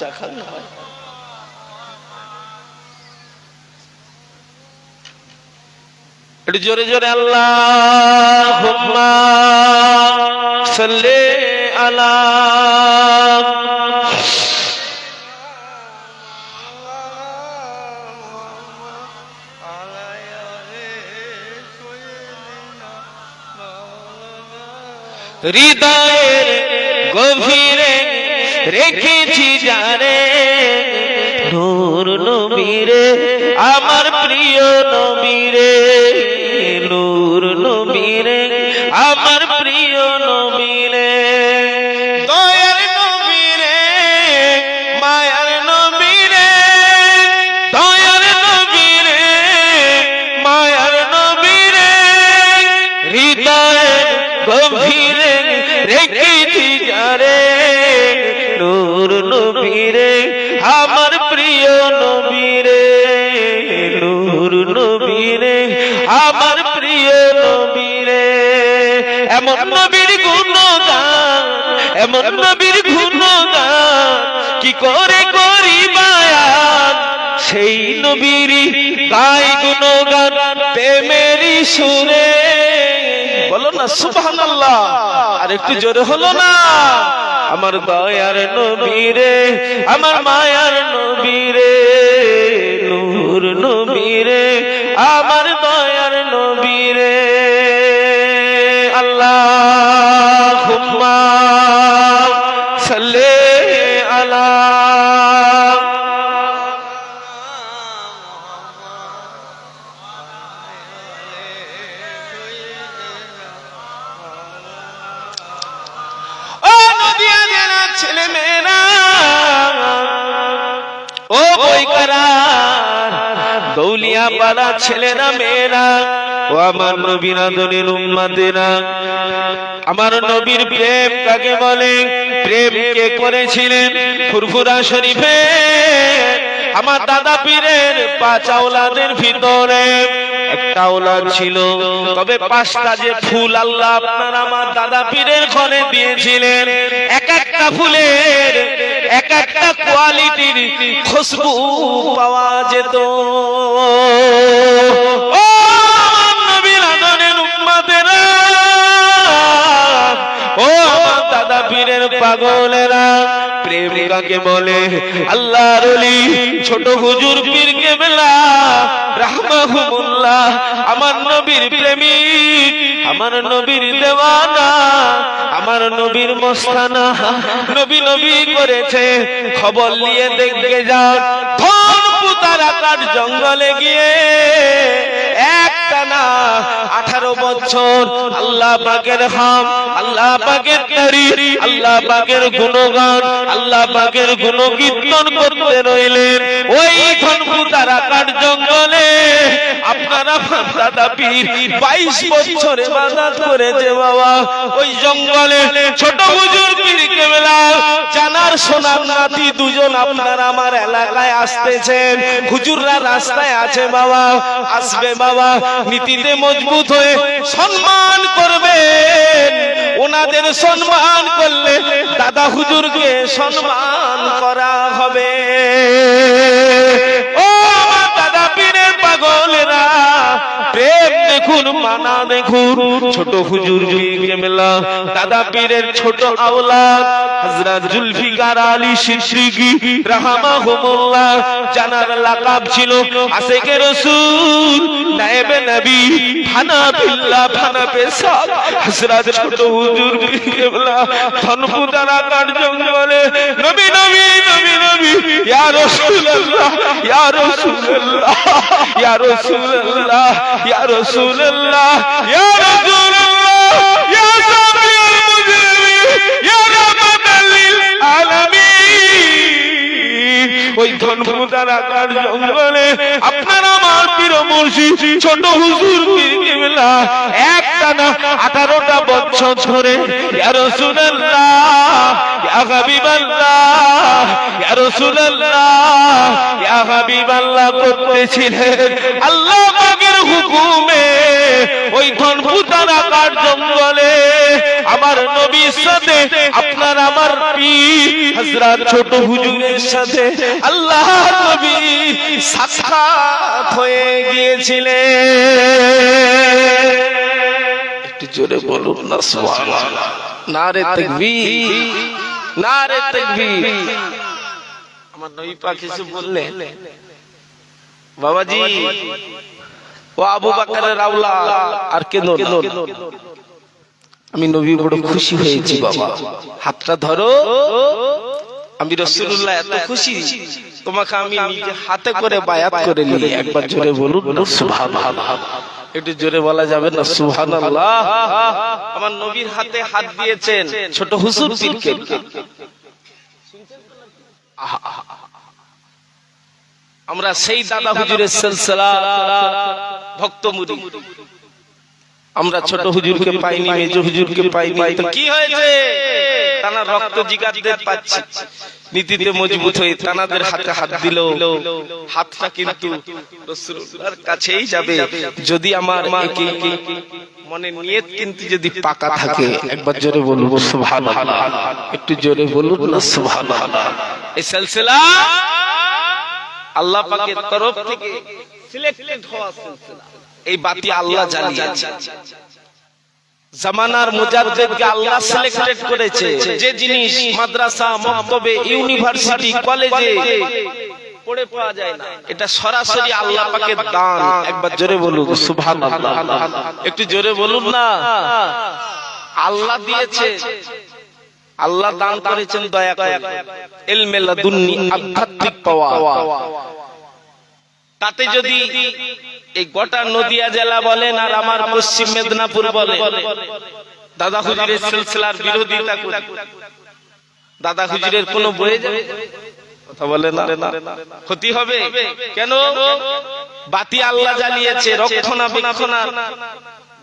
চা খান না ভাই। একটু জোরে জোরে আল্লাহুম্মা সাল্লি আলা হৃদয়ের গভীরে রেখেছি যারে নূর নবীরে আমার প্রিয় নবীরে, নূর নবীরে আমার প্রিয় নবীরে, দয়ার নবীরে মায়ার নবীরে, দয়ার নবীরে মায়ার নবীরে, হৃদয়ের গভীরে রেখেছি যারে নূর নবীরে আমার প্রিয় নবীরে, নূর নবীরে আমার প্রিয় নবীরে। এমন নবীর গুণগান, এমন নবীর গুণগান কি করে করি বায়ান, সেই নবীরই গাই গুণগান প্রেমেরই সুরে। বলো না সুবহানাল্লাহ। আর একটু জোরে হলো না? আমার দয়ার নবীরে আমার মায়ার নবীরে, নূর নবীরে আমার দয়ার নবীরে। আল্লাহুম্মা সাল্লি আলা ছেলে মেয়েরা ও বইকারার দৌলিয়া পাড়া ছেলেরা মেয়েরা ও আমার নবীর আদরের উম্মতেরা, আমার নবীর প্রেম কাকে বলে? প্রেম কে করেছিলেন? ফুরফুরা শরীফে আমার দাদা পীরের 5 আওলাদের ভিতরে একটা আওলাদ ছিল, তবে 5টা যে ফুল আল্লাহ আপনার আমার দাদা পীরের ঘরে দিয়েছিলেন, এক একটা ফুলের এক একটা কোয়ালিটির খুশবু পাওয়া যেত। ও নবীর আদরের উম্মতেরা, ও দাদা পীরের পাগলেরা, প্রেম কাকে বলে? আল্লাহর ওলি ছোট হুজুর পীর কেবলা রাহমাহুমুল্লাহ আমার নবীর প্রেমিক, আমার নবীর দেওয়ানা, আমার নবীর মস্তানা, নবী নবী করেছে। খবর নিয়ে দেখতে যান ধন পুতারা কাঠ জঙ্গলে গিয়ে একটানা 18 বছর আল্লাহ পাকের হাম, আল্লাহ পাকের তারিফ, আল্লাহ পাকের গুণগান, আল্লাহ পাকের গুণকীর্তন করতে রইলেন। ওই ধনপুতারাকার জঙ্গলে আপনারা দাদা পীর 22 বছরে ইবাদত করেছে বাবা। ওই জঙ্গলে ছোট হুজুর পীর কেবলা জানার সোনার নাতি দুজন আপনারা আমার এলাকায় আসতেছেন। হুজুররা রাস্তায় আছে বাবা, আসবে বাবা, নীতিতে মজবুত হয়ে সম্মান করবেন। ওনাদের সম্মান করলে দাদা হুজুরকে সম্মান করা হবে। ও দাদা পীরের পাগলেরা, প্রেম দেখুন, মানা দেখুন। ছোট হুজুর কেবলা দাদা পীরের ছোট আওলাদ হযরত জুলফিকার আলী সিদ্দিকী রাহমাহুল্লাহ, জানার লাকাব ছিল আশিকে রাসূল, নায়েবে নবী, ফানা বিল্লাহ, ফানা পেশাব। হযরত ছোট হুজুর কেবলা ধনপুতারাকার জঙ্গলে নবী নবী নবী নবী, ইয়া রাসূলুল্লাহ, ইয়া রাসূলুল্লাহ, ইয়া রাসূলুল্লাহ, ইয়া রাসূলুল্লাহ, ইয়া রাসূলুল্লাহ, ইয়া সাফিউল মুজরিমিন, ইয়া রাহমাতাল লিল আলামিন। ওই ধনপুতারাকার জঙ্গলে আপনার আমার পীর মুর্শিদ ছোট হুজুর কেবলা একটানা 18টা বছর ধরে ইয়া রাসূলুল্লাহ, ইয়া হাবিবাল্লাহ, ইয়া রাসূলুল্লাহ, ইয়া হাবিবাল্লাহ করতেছিলেন আল্লাহ পাকের হুকুমে। ওই ধনপুতারাকার জঙ্গলে আমার নবীর সাথে আপনার আমার পীর হযরত ছোট হুজুরের সাথে আল্লাহ নবী সাক্ষাৎ হয়ে গিয়েছিলেন। একটু জোরে বলুন না সুবহানাল্লাহ, নারে তাকবীর, নারে তাকবীর। আমার নবী পাক কিছু বললেন, বাবাজি ও আবু বকরের আওলাদ আর কেন আমি নবী বড় খুশি হয়েছি বাবা, হাতটা ধরো। আমি রাসূলুল্লাহ এত খুশি, তোমাকে আমি নিজে হাতে করে বায়াত করে নিই। একবার জোরে বলুন না সুবহানাল্লাহ, একটু জোরে বলা যাবে না সুবহানাল্লাহ। আমার নবীর হাতে হাত দিয়েছেন ছোট হুজুর পীরকে। আমরা সেই দাদা হুজুরের সিলসিলা ভক্ত মুরিদ, আমরা ছোট হুজুরকে পাইনি, মেজ হুজুরকে পাইনি, তো কি হয়েছে? তারা রক্ত জিগারদের পাচ্ছে, নীতিতে মজবুত হয়ে তানাদের হাতে হাত দিল, হাতটা কিন্তু রাসূলুল্লাহর কাছেই যাবে যদি আমার মনে নিয়ত কিন্তু যদি পাকা থাকে। একবার জোরে বলুন সুবহানাল্লাহ, একটু জোরে বলুন না সুবহানাল্লাহ। এই সিলসিলা আল্লাহ পাকের তরফ থেকে সিলেক্টেড হওয়া সিলসিলা। এই বাতি আল্লাহ জ্বালিয়েছে, জামানার মুজাদ্দিদকে আল্লাহ সিলেক্টেড করেছে। যে জিনিস মাদ্রাসা, মক্তবে, ইউনিভার্সিটি, কলেজে পড়ে পাওয়া যায় না, এটা সরাসরি আল্লাহ পাকের দান। একবার জোরে বলুন সুবহানাল্লাহ, একটু জোরে বলুন না। আল্লাহ দিয়েছে, আল্লাহ দান করেছেন দয়া করে, ইলমে লাদুন্নি, আধ্যাত্মিক পাওয়া। তাতে যদি এই গোটা নদিয়া জেলা বলেন আর আমার পশ্চিম মেদিনীপুর বলে দাদা হুজুরের সিলসিলার বিরোধিতা করে, দাদা হুজুরের কোন বয়ে যাবে? কথা বলে না, ক্ষতি হবে কেন? বাতি আল্লাহ জ্বালিয়েছে, রক্ষণাবেক্ষণার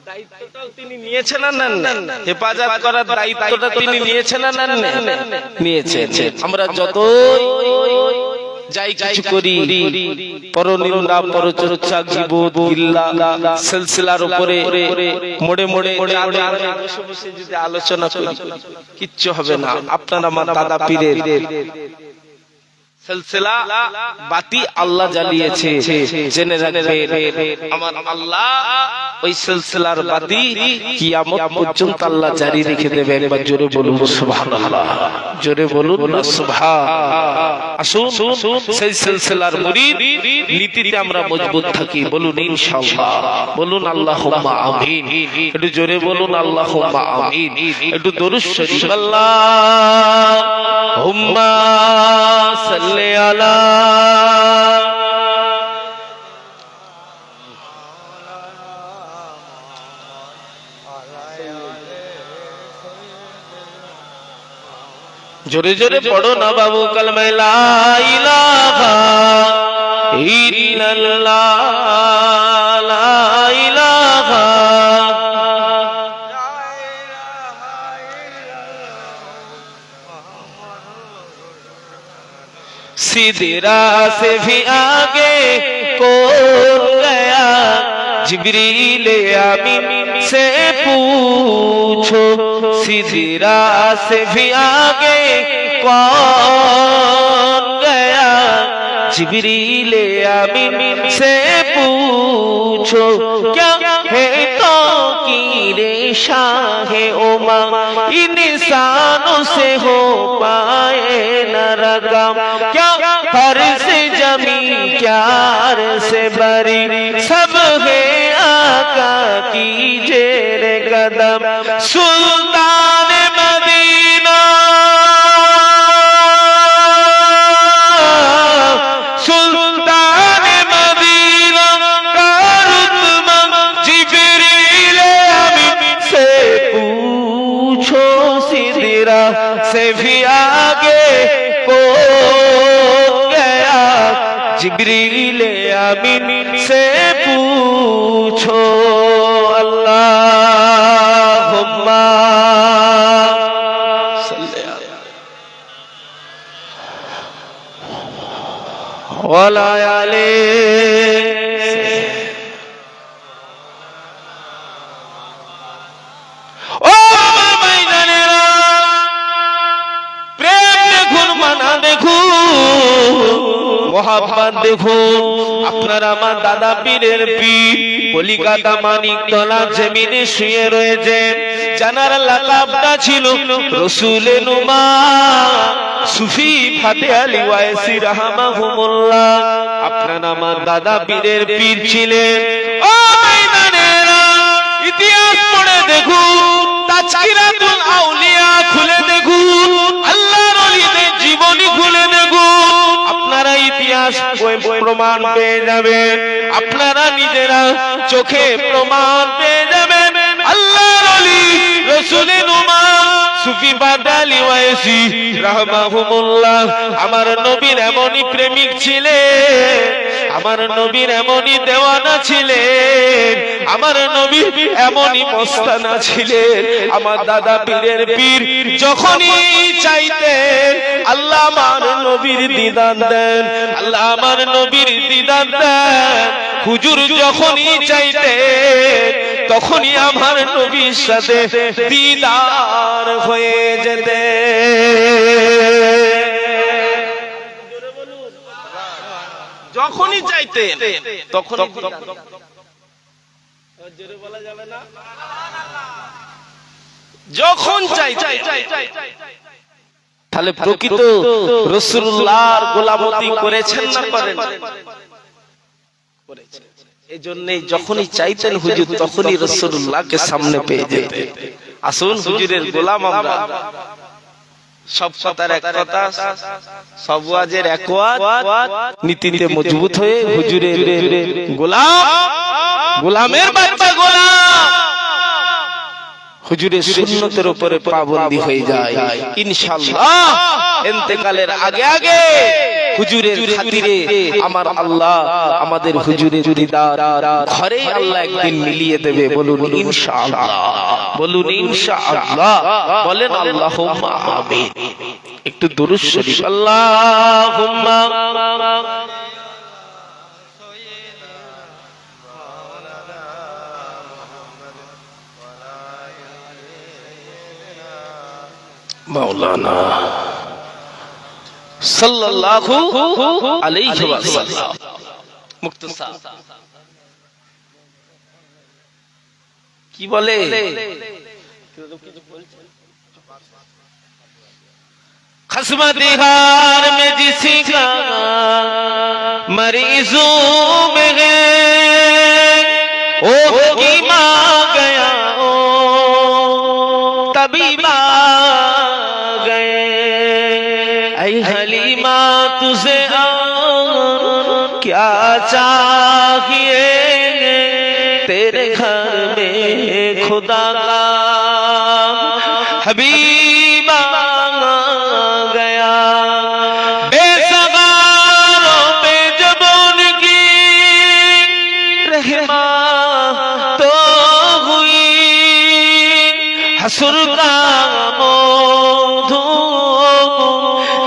দায়িত্বটাও তিনি নিয়েছেন না নেন? হেফাজত করার দায়িত্বটা তিনি নিয়েছেন না নেন? নিয়েছেন। আমরা যতই যাই কিছু করি, পরনিন্দা, পরচর্চা, গীবত, গিল্লা, সিলসিলার উপরে মোড়ে মোড়ে বসে বসে যদি আলোচনা করি কিচ্ছু হবে না। আপনার আমার দাদা পীরের সিলসিলা বাতি আল্লাহ জ্বালিয়েছে, জেনে রাখবেন আমার আল্লাহ ওই সিলসিলার বাতি কিয়ামত পর্যন্ত আল্লাহ জারি রেখে দেবে। একবার জোরে বলুন সুবহানাল্লাহ, জোরে বলুন না সুবহান। আসুন সেই সিলসিলার মুরিদ নীতিতে আমরা মজবুত থাকি। বলুন ইনশাআল্লাহ, বলুন আল্লাহুম্মা আমিন, একটু জোরে বলুন আল্লাহুম্মা আমিন। একটু দরুদ শরীফ আল্লাহুম্মা সাল্লি আলা जोरे जोरे पढ़ो ना बाबू कलमा ला इलाहा इल्लल्लाह ला इलाहा सिदरा से भी आगे कौन गया जिब्रील आमीन से पूछो सिदरा से भी आगे कौन गया जिब्रील आमीन से पूछो क्या है तो कीरे शाहे उमा इंसानों से हो पाए न रकम क्या हर से जमी क्या से बरी सब है आका की जेर कदम सुल्तान मदीना सुल्तान मदीना का रुतबा जिब्रील आमीन से पूछो सिदरा से भी आगे को जिब्रील आमीन से पूछो अल्लाहुम्मा सल्ली अला आले ओ मैदानेरा प्रेम देखुन माना देखुन मोहब्बत देखो আপনারা আমার দাদা পীরের পীর কলিকাতা মানিকতলা জমিনে শুয়ে রয়েছেন জানার লাকাবটা ছিল রাসূলে নুমা সুফি ফাতে আলী ওয়াইসি রাহমাহুমুল্লাহ আপনারা আমার দাদা পীরের পীর ছিলেন ও ময়দানেরা ইতিহাস পড়ে দেখুন তাজকিরাতুল আউলিয়া খুলে দেখুন আল্লাহর ওলিদের জীবনী খুলে দেখুন আপনারা ইতিহাস প্রমাণ পেয়ে যাবেন আপনারা নিজেরা চোখে প্রমাণ পেয়ে যাবেন আল্লাহর ওলি রাসূলে নুমা সুফি ফাতে আলী ওয়াইসি রাহমাহুমুল্লাহ আমার নবীর এমনই প্রেমিক ছিলেন আমার নবীর এমনই দেওয়ানা ছিলেন আমার নবী এমনই মস্তানা ছিলেন আমার দাদা পীরের পীর যখনই চাইতেন আল্লাহ আমার নবীর দিদার দেন আল্লাহ আমার নবীর দিদার দেন হুজুর যখনই চাইতেন তখনই আমার নবীর সাথে দিদার হয়ে যেতে যখনই চাইতেন তখনই জোরে বলা যাবে না যখন চাইতেন তাহলে প্রকৃত রাসূলুল্লাহর গোলামতি করেছেন না করেন করেছেন এজন্যই যখনই চাইতেন হুজুর তখনই রাসূলুল্লাহকে সামনে পেয়ে যেতেন আসুন হুজুরের গোলাম আমরা সব কথার এক কথা সব ওয়াজের এক ওয়াজ নীতিতে মজবুত হয়ে হুজুরের গোলাম গোলামের বাচ্চা গোলাম হুজুরের সুন্নতের উপরে পাবন্দী হয়ে যায় ইনশাআল্লাহ ইন্তেকালের আগে আগে হুজুরের খাতিরে আমার আল্লাহ আমাদের হুজুরের দিদার ঘরে আল্লাহ একদিন মিলিয়ে দেবে বলুন ইনশাআল্লাহ বলুন ইনশাআল্লাহ বলেন আল্লাহুম্মা আমিন একটু দুরূদ শরীফ আল্লাহুম্মা মাওলানা সাল্লাল্লাহু আলাইহি ওয়াসাল্লাম মুক্তসা কি বলে खस्मत हार में जिसी का मरीजों में है ओ हकीमा गया ओ तबीबा गए ऐ हलीमा तुझे क्या चाहिए तेरे घर में खुदा का हबीबा हसुर का मौधू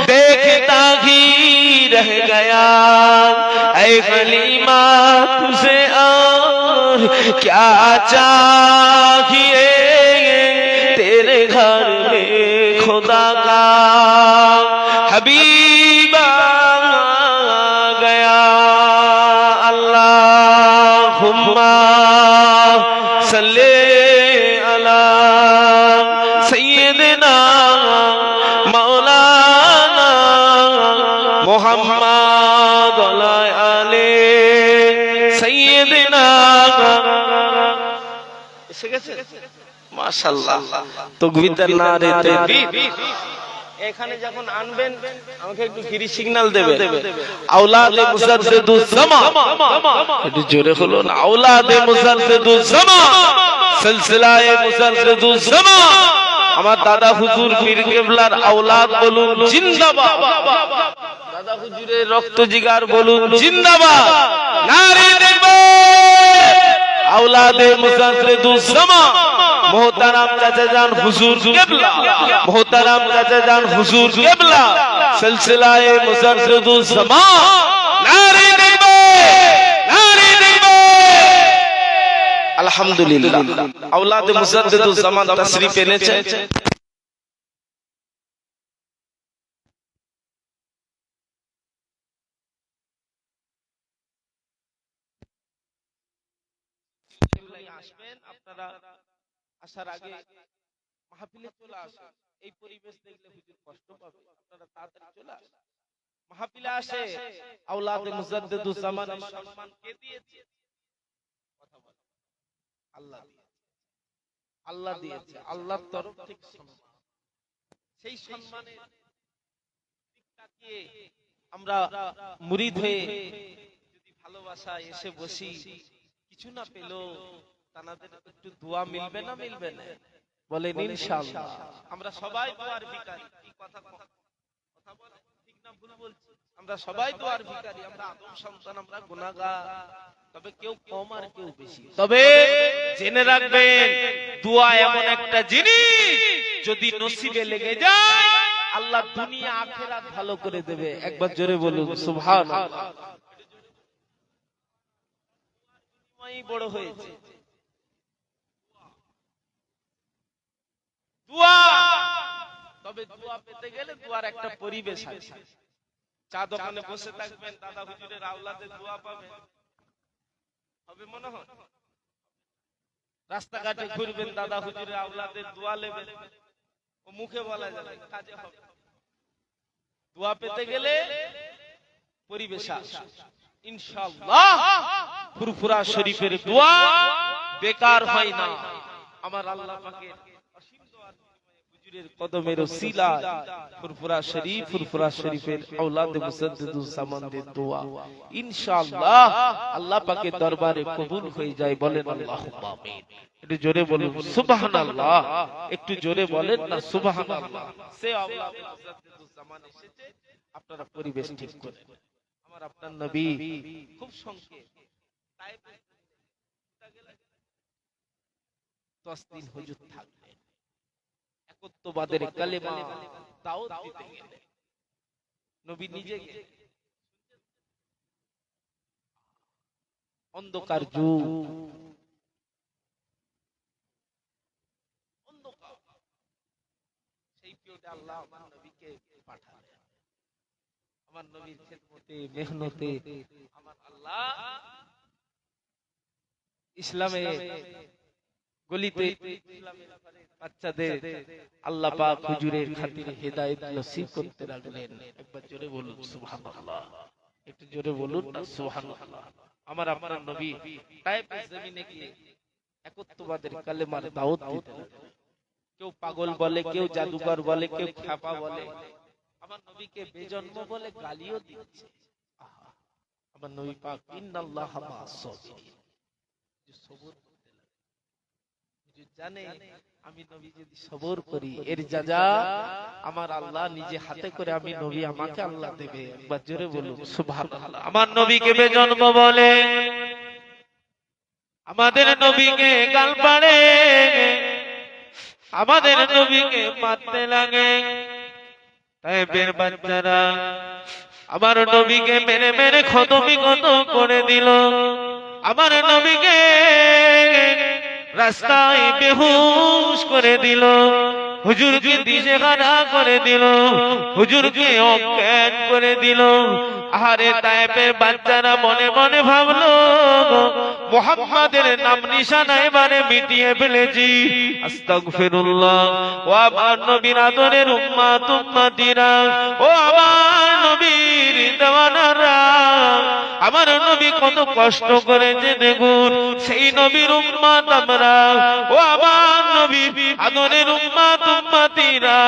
देखता ही रह गया ऐ खलीमा तुझे और क्या चाहिए तेरे घर में खुदा का हबीब आ गया अल्लाहुम्मा सल्ले अला सय्यिदना मौलाना मुहम्मद आले सय्यिदना এসে গেছে মাশাআল্লাহ তাকবীর নারে তাকবীর এখানে যখন আনবেন আমাকে একটু ফ্রি সিগন্যাল দেবে আওলাদে মুজাদ্দিদুজ জামান একটু জোরে হলো না আওলাদে মুজাদ্দিদুজ জামান সিলসিলায়ে মুজাদ্দিদুজ জামান আমার দাদা হুজুর পীর কেবলার আওলাদ বলুন জিন্দাবাদ দাদা হুজুরের রক্ত জিগার বলুন জিন্দাবাদ নারে তাকবীর আওলাদে মুজাদ্দিদুজ জামান मोहतरम चाचा जान हुजूर किबला मोहतरम चाचा जान हुजूर किबला सिलसिलाए मुजद्दिदुज ज़मान नारे तकबीर अल्हम्दुलिल्लाह औलाद मुजद्दिदुज ज़मान तशरीफ এনেছে আসবেন আপনারা আসার আগে মাহফিলে চলে আসে এই পরিবেশ দেখলে হুজুর কষ্ট পাবে আপনারা তাড়াতাড়ি চলে আসেন মাহফিলে আসে আওলাদে মুজাদ্দিদুজ জামানের সম্মান কে দিয়েছে কথা বলেন আল্লাহ দিয়েছে আল্লাহর তরফ থেকে সম্মান সেই সম্মানের দিকটাকে আমরা মুরিদ হয়ে যদি ভালোবাসা এসে বসি কিছু না পেলো তানাদের একটু দোয়া মিলবে না মিলবে না বলেন ইনশাআল্লাহ আমরা সবাই দোয়ার ভিখারি কি কথা বলে ঠিক না ভুল বলছি আমরা সবাই দোয়ার ভিখারি আমরা আদম সন্তান আমরা গুনাহগার তবে কেউ কম আর কেউ বেশি তবে জেনে রাখবেন দোয়া এমন একটা জিনিস যদি নসিবে লেগে যায় আল্লাহ দুনিয়া আখিরাত ভালো করে দেবে একবার জোরে বলুন সুবহানাল্লাহ বড় হয়েছে দোয়া তবে দোয়া পেতে গেলে দোয়ার একটা পরিবেশ আছে চা দোকানে বসে থাকবেন দাদা হুজুরের আওলাদে দোয়া পাবেন হবে মনে হয় রাস্তাঘাটে ঘুরবেন দাদা হুজুরের আওলাদে দোয়া নেবেন ও মুখে বলা যাবে কাজে হবে দোয়া পেতে গেলে পরিবেশ আছে ইনশাআল্লাহ ফুরফুরা শরীফের দোয়া বেকার হয় না আমার আল্লাহ পাকের অসীম দোয়ার হুজুরের কদমের ওসিলা ফুরফুরা শরীফের আওলাদে মুজাদ্দিদুজ জামানদের দোয়া ইনশাআল্লাহ আল্লাহ পাকের দরবারে কবুল হয়ে যায় বলেন আল্লাহুম্মা আমিন একটু জোরে বলুন সুবহানাল্লাহ একটু জোরে বলেন না সুবহানাল্লাহ সে আওলাদে মুজাদ্দিদুজ জামান এসেছে আপনারা পরিবেশ ঠিক করেন আমার আপনার নবী খুব সংক্ষেপ তাইফে 10 দিন হুজুর থাকলেন একত্ববাদের কালেমা দাওয়াত দিতে গেলেন নবী নিজে অন্ধকার যুগ অন্ধকার সেই পিরিয়ডে আল্লাহ আমার নবীকে পাঠালেন আমার নবীর খেদমতে মেহনতে আমার আল্লাহ ইসলামে গলিতে বাচ্চাদের আল্লাহ পাক হুজুরের খাতিরে হেদায়েত নসিব করতে লাগলেন একবার জোরে বলুন সুবহানাল্লাহ একটু জোরে বলুন না সুবহানাল্লাহ আমার আপনার নবী তায়েফের জমিনে গিয়ে একত্ববাদের কালেমার দাওয়াত দিতেন কেউ পাগল বলে কেউ জাদুকর বলে কেউ খ্যাপা বলে আমার নবীকে বেজন্ম বলে গালিও দিচ্ছে আমার নবী পাক ইন্নাল্লাহা মা'আস সাবিরিন যে সবর করতে লাগে যে জানে আমি নবী যদি সবর করি এর যাজা আমার আল্লাহ নিজে হাতে করে আমি নবী আমাকে আল্লাহ দেবে একবার জোরে বলুন সুবহানাল্লাহ আমার নবীকে বেজন্ম বলে আমাদের নবীকে গাল পাড়ে আমাদের নবীকে মারতে লাগে। তায়েফের বাচ্চারা আমার নবীকে মেরে মেরে খতমিকত করে দিল। আমার নবীকে রাস্তায় বেহুশ করে দিল। হুজুরকে দিশেহারা করে দিল। হুজুরকে অজ্ঞান করে দিল। আরে তায়েফের বাচ্চারা মনে মনে ভাবলো মুহাম্মাদের নাম নিশানা এবারে মিটিয়ে ফেলেছি। আস্তাগফিরুল্লাহ। ও আমার নবীর আদরের উম্মত উম্মতিরা, ও আমার নবীর দেওয়ানারা, আমার নবী কত কষ্ট করেছে দেখুন। সেই নবীর উম্মত আমরা, ও আমার নবী আদরের উম্মত উম্মতিরা,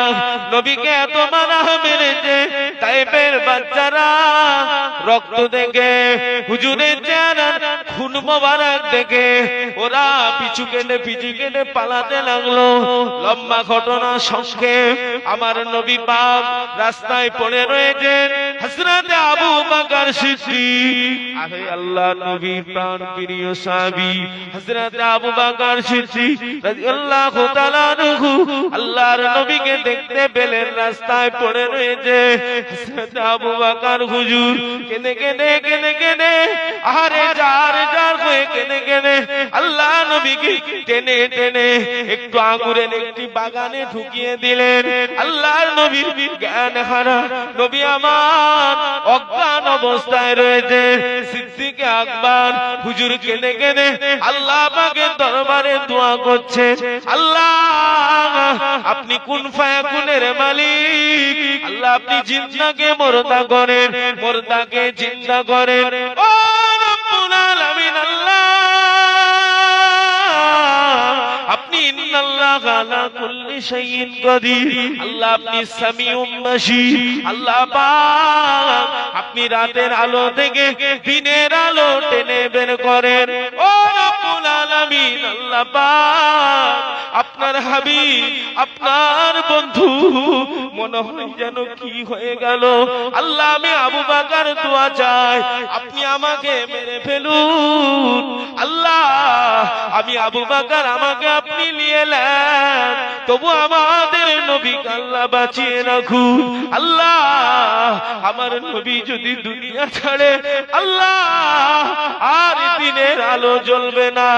নবীকে এত মারা মেরেছে। তায়েফের বাচ্চারা রক্ত দেখে, হুজুরের চেহারা খুন মোবারক দেখে ওরা পিছু কেটে পালাতে লাগলো। লম্বা ঘটনা সংক্ষেপ, আমার নবী পাক রাস্তায় পড়ে রয়েছেন। হযরত আবু বকর সিদ্দিক, আহে আল্লাহ নবীর প্রাণ প্রিয় সাহাবী হযরত আবু বকর সিদ্দিক রাদিয়াল্লাহু তাআলা আনহু আল্লাহর নবীকে দেখতে পেলেন রাস্তায় পড়ে রয়েছে। হযরত আবু বকর হুজুর কেঁদে কেঁদে আরে জার হয়ে কেঁদে আল্লাহ নবীকে টেনে টেনে একটু আঙ্গুরের একটি বাগানে ঢুকিয়ে দিলেন। আল্লাহর নবীর জ্ঞান হারা নবী আমার অজ্ঞান অবস্থায় রয়েছে। সিদ্দিক আকবর হুজুর কেঁদে কেঁদে আল্লাহ পাকের দরবারে দোয়া করছে, আল্লাহ আপনি কুন ফায়াকুনের মালিক, আল্লাহ আপনি জিন্দাকে মুর্দা করেন, মুর্দাকে জিন্দা করেন। ও রব্বুল আলামিন, আল্লাহ আপনি ইন্নাল্লাহা আলা কুল্লি শাইইন কাদির, আল্লাহ আপনি সামিউম বাসীর, আল্লাহ পাক আপনি রাতের আলো থেকে দিনের আলো টেনে বের করেন। ও রব্বুল আলামিন, আল্লাহ পাক আপনার হাবিব আপনার বন্ধু মনে হয় যেন কি হয়ে গেল। আল্লাহ আমি আবু বকর দোয়া চাই, আপনি আমাকে মেরে ফেলুন। আল্লাহ আমি আবু বকর, আমাকে আপনি নিয়ে নেন, তবু আমাদের নবীকে আল্লাহ বাঁচিয়ে রাখুন। আল্লাহ আমার নবী যদি দুনিয়া ছাড়ে আল্লাহ আর দিনের আলো জ্বলবে না,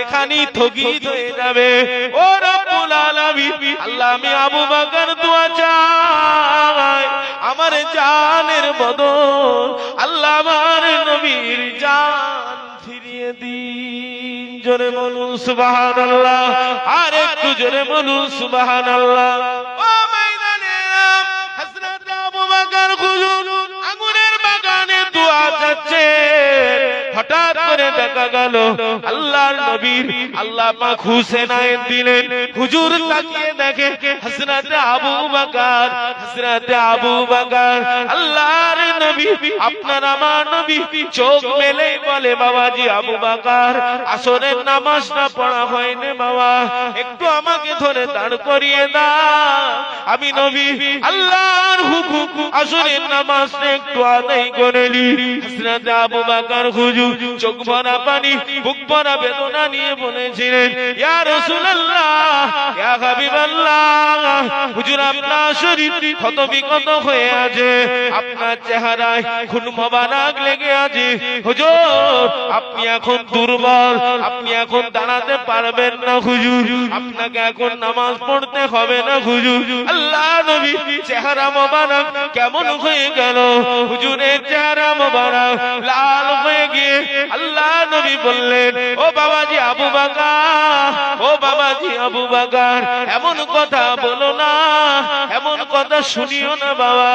এখানেই স্থগিত হয়ে যাবে। ও রব্বুল আলামিন, আল্লাহ আমি আবু বকর দোয়া চাই, আমার জানের বদল আল্লাহ আমার নবীর জান ফিরিয়ে দিন। জোরে বলুন সুবহানাল্লাহ, আর একটু জোরে বলুন সুবহানাল্লাহ। ও ময়দানেরা, হযরত আবু বকর হুজুর আঙ্গুরের বাগানে দোয়া চাচ্ছে। হঠাৎ করে দেখা গেল আল্লাহর নবীর আল্লাহ পাক হুসেন আয়েত দিলেন। হুজুর তাকিয়ে দেখে হযরত আবু বকর, হযরত আবু বকর আল্লাহর নবী আপনার আমার নবী চোখ মেলে বলে, বাবাজি আবু বকর আসরের নামাজটা পড়া হয়নি বাবা, একটু আমাকে ধরে দাঁড় করিয়ে দাও, আমি নবী আল্লাহর হুকুম আসরের নামাজটা একটু আদায় করে নি। হযরত আবু বকর হুজুর চোখ ভরা পানি বুক ভরা বেদনা নিয়ে বলেছিলেন, ইয়া রাসূলুল্লাহ ইয়া হাবিবাল্লাহ, হুজুর আপনার শরীর ক্ষত বিক্ষত হয়ে আছে, আপনার চেহারায় খুন মোবারক লেগে আছে, হুজুর আপনি এখন দুর্বল, আপনি এখন দাঁড়াতে পারবেন না হুজুর, আপনাকে এখন নামাজ পড়তে হবে না হুজুর। আল্লাহ নবী চেহারা মোবারক কেমন হয়ে গেল, হুজুরের চেহারা মোবারক লাল হয়ে গিয়ে আল্লাহ নবী বললেন, ও বাবাজি আবু বকর, ও বাবাজি আবু বকর এমন কথা বলো না, এমন কথা শুনিও না বাবা,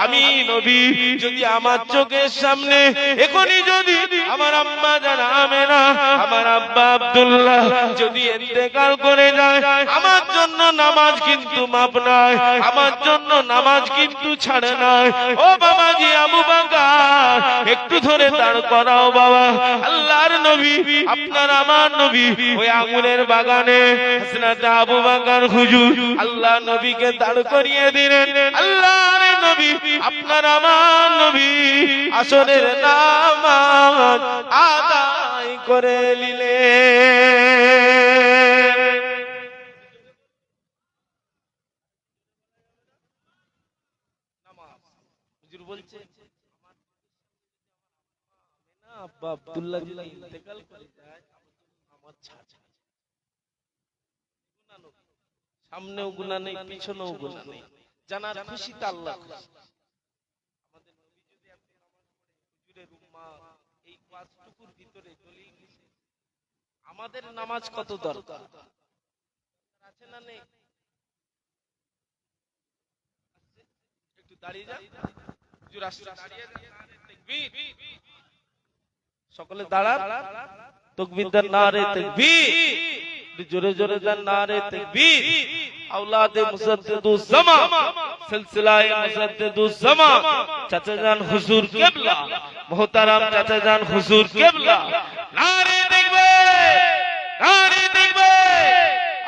আমি নবী যদি আমার চোখের সামনে এখনই যদি আমার আম্মা জান আমেনা, আমার আব্বা আব্দুল্লাহ যদি ইন্তেকাল করে যায়, আমার জন্য নামাজ কিন্তু মাপ নাই, আমার জন্য নামাজ কিন্তু ছাড়ে নাই। ও বাবাজি আবু বকর একটু ধরে দাঁড় করাও বাবা। আল্লাহর নবী আপনার আমার নবী ওই আঙ্গুরের বাগানে হযরত আবু বকর হুজুর আল্লাহ নবীকে দাঁড় করিয়ে দিলেন। আল্লাহর নবী আপনার আমার নবী আসরের নামাজ আদায় করে নিলেন। হুজুর বলছে না আব্বা আব্দুল্লাহ জিলা ইন্তেকাল করে যায় আমার ছাড়া সামনেও গুনাহ নেই পিছনেও গুনাহ নেই জানার খুশিতে আল্লাহ খুশি আমাদের নবী যদি এত নামাজ পড়ে হুজুরের উম্মাহ এই কাজটুকুর ভিতরে চলে গেছে আমাদের নামাজ কত দরকার আছে না নেই একটু দাঁড়িয়ে যা হুজুর আসলে দাঁড়িয়ে তাকবীর সকলে দাঁড়ান তাকবীর দেন নারে তাকবীর জোরে জোরে দেন নারে তাকবীর औलादे मुसद्दिदुज ज़मा सिलसिलाए मुसद्दिदुज ज़मा चाचा जान हुजूर किबला मोहतरम चाचा जान हुजूर किबला नारे तकबीर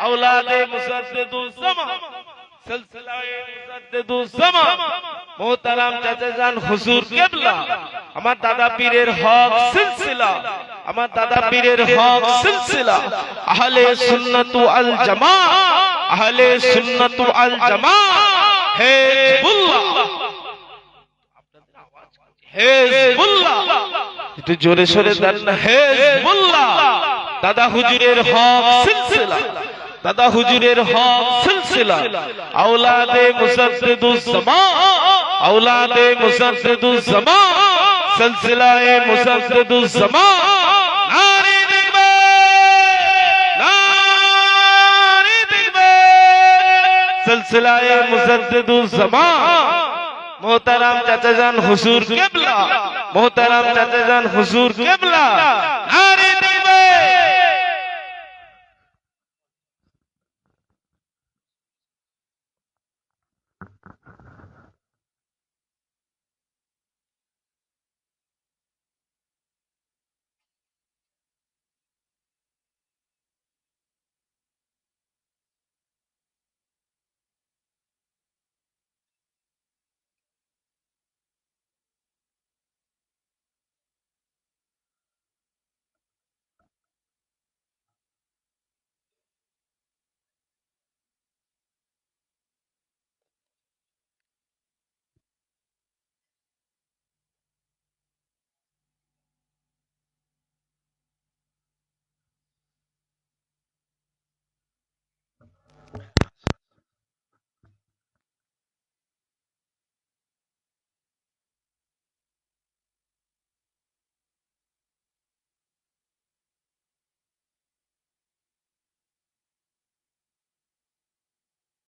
औलादे मुसद्दिदुज ज़मा सिलसिलाए मुसद्दिदुज ज़मा मोहतरम चाचा जान हुजूर किबला আমার দাদা পীরের হক সিলসিলা আমার দাদা পীরের হক সিলসিলা আহলে সুন্নাত ওয়াল জামাত আহলে সুন্নাত ওয়াল জামাত হিজবুল্লাহ আপনাদের আওয়াজ হিজবুল্লাহ একটু জোরে সোরে দেন না হিজবুল্লাহ দাদা হুজুরের হক সিলসিলা দাদা হুজুরের হক সিলসিলা औलादे मुसद्दिदुज ज़मा औलादे मुसद्दिदुज ज़मा सिलसिलाए मुसद्दिदुज ज़मा नारे तकबीर सिलसिलाए मुसद्दिदुज ज़मा मोहतरम चाचा जान हुजूर किबला मोहतरम चाचा जान हुजूर किबला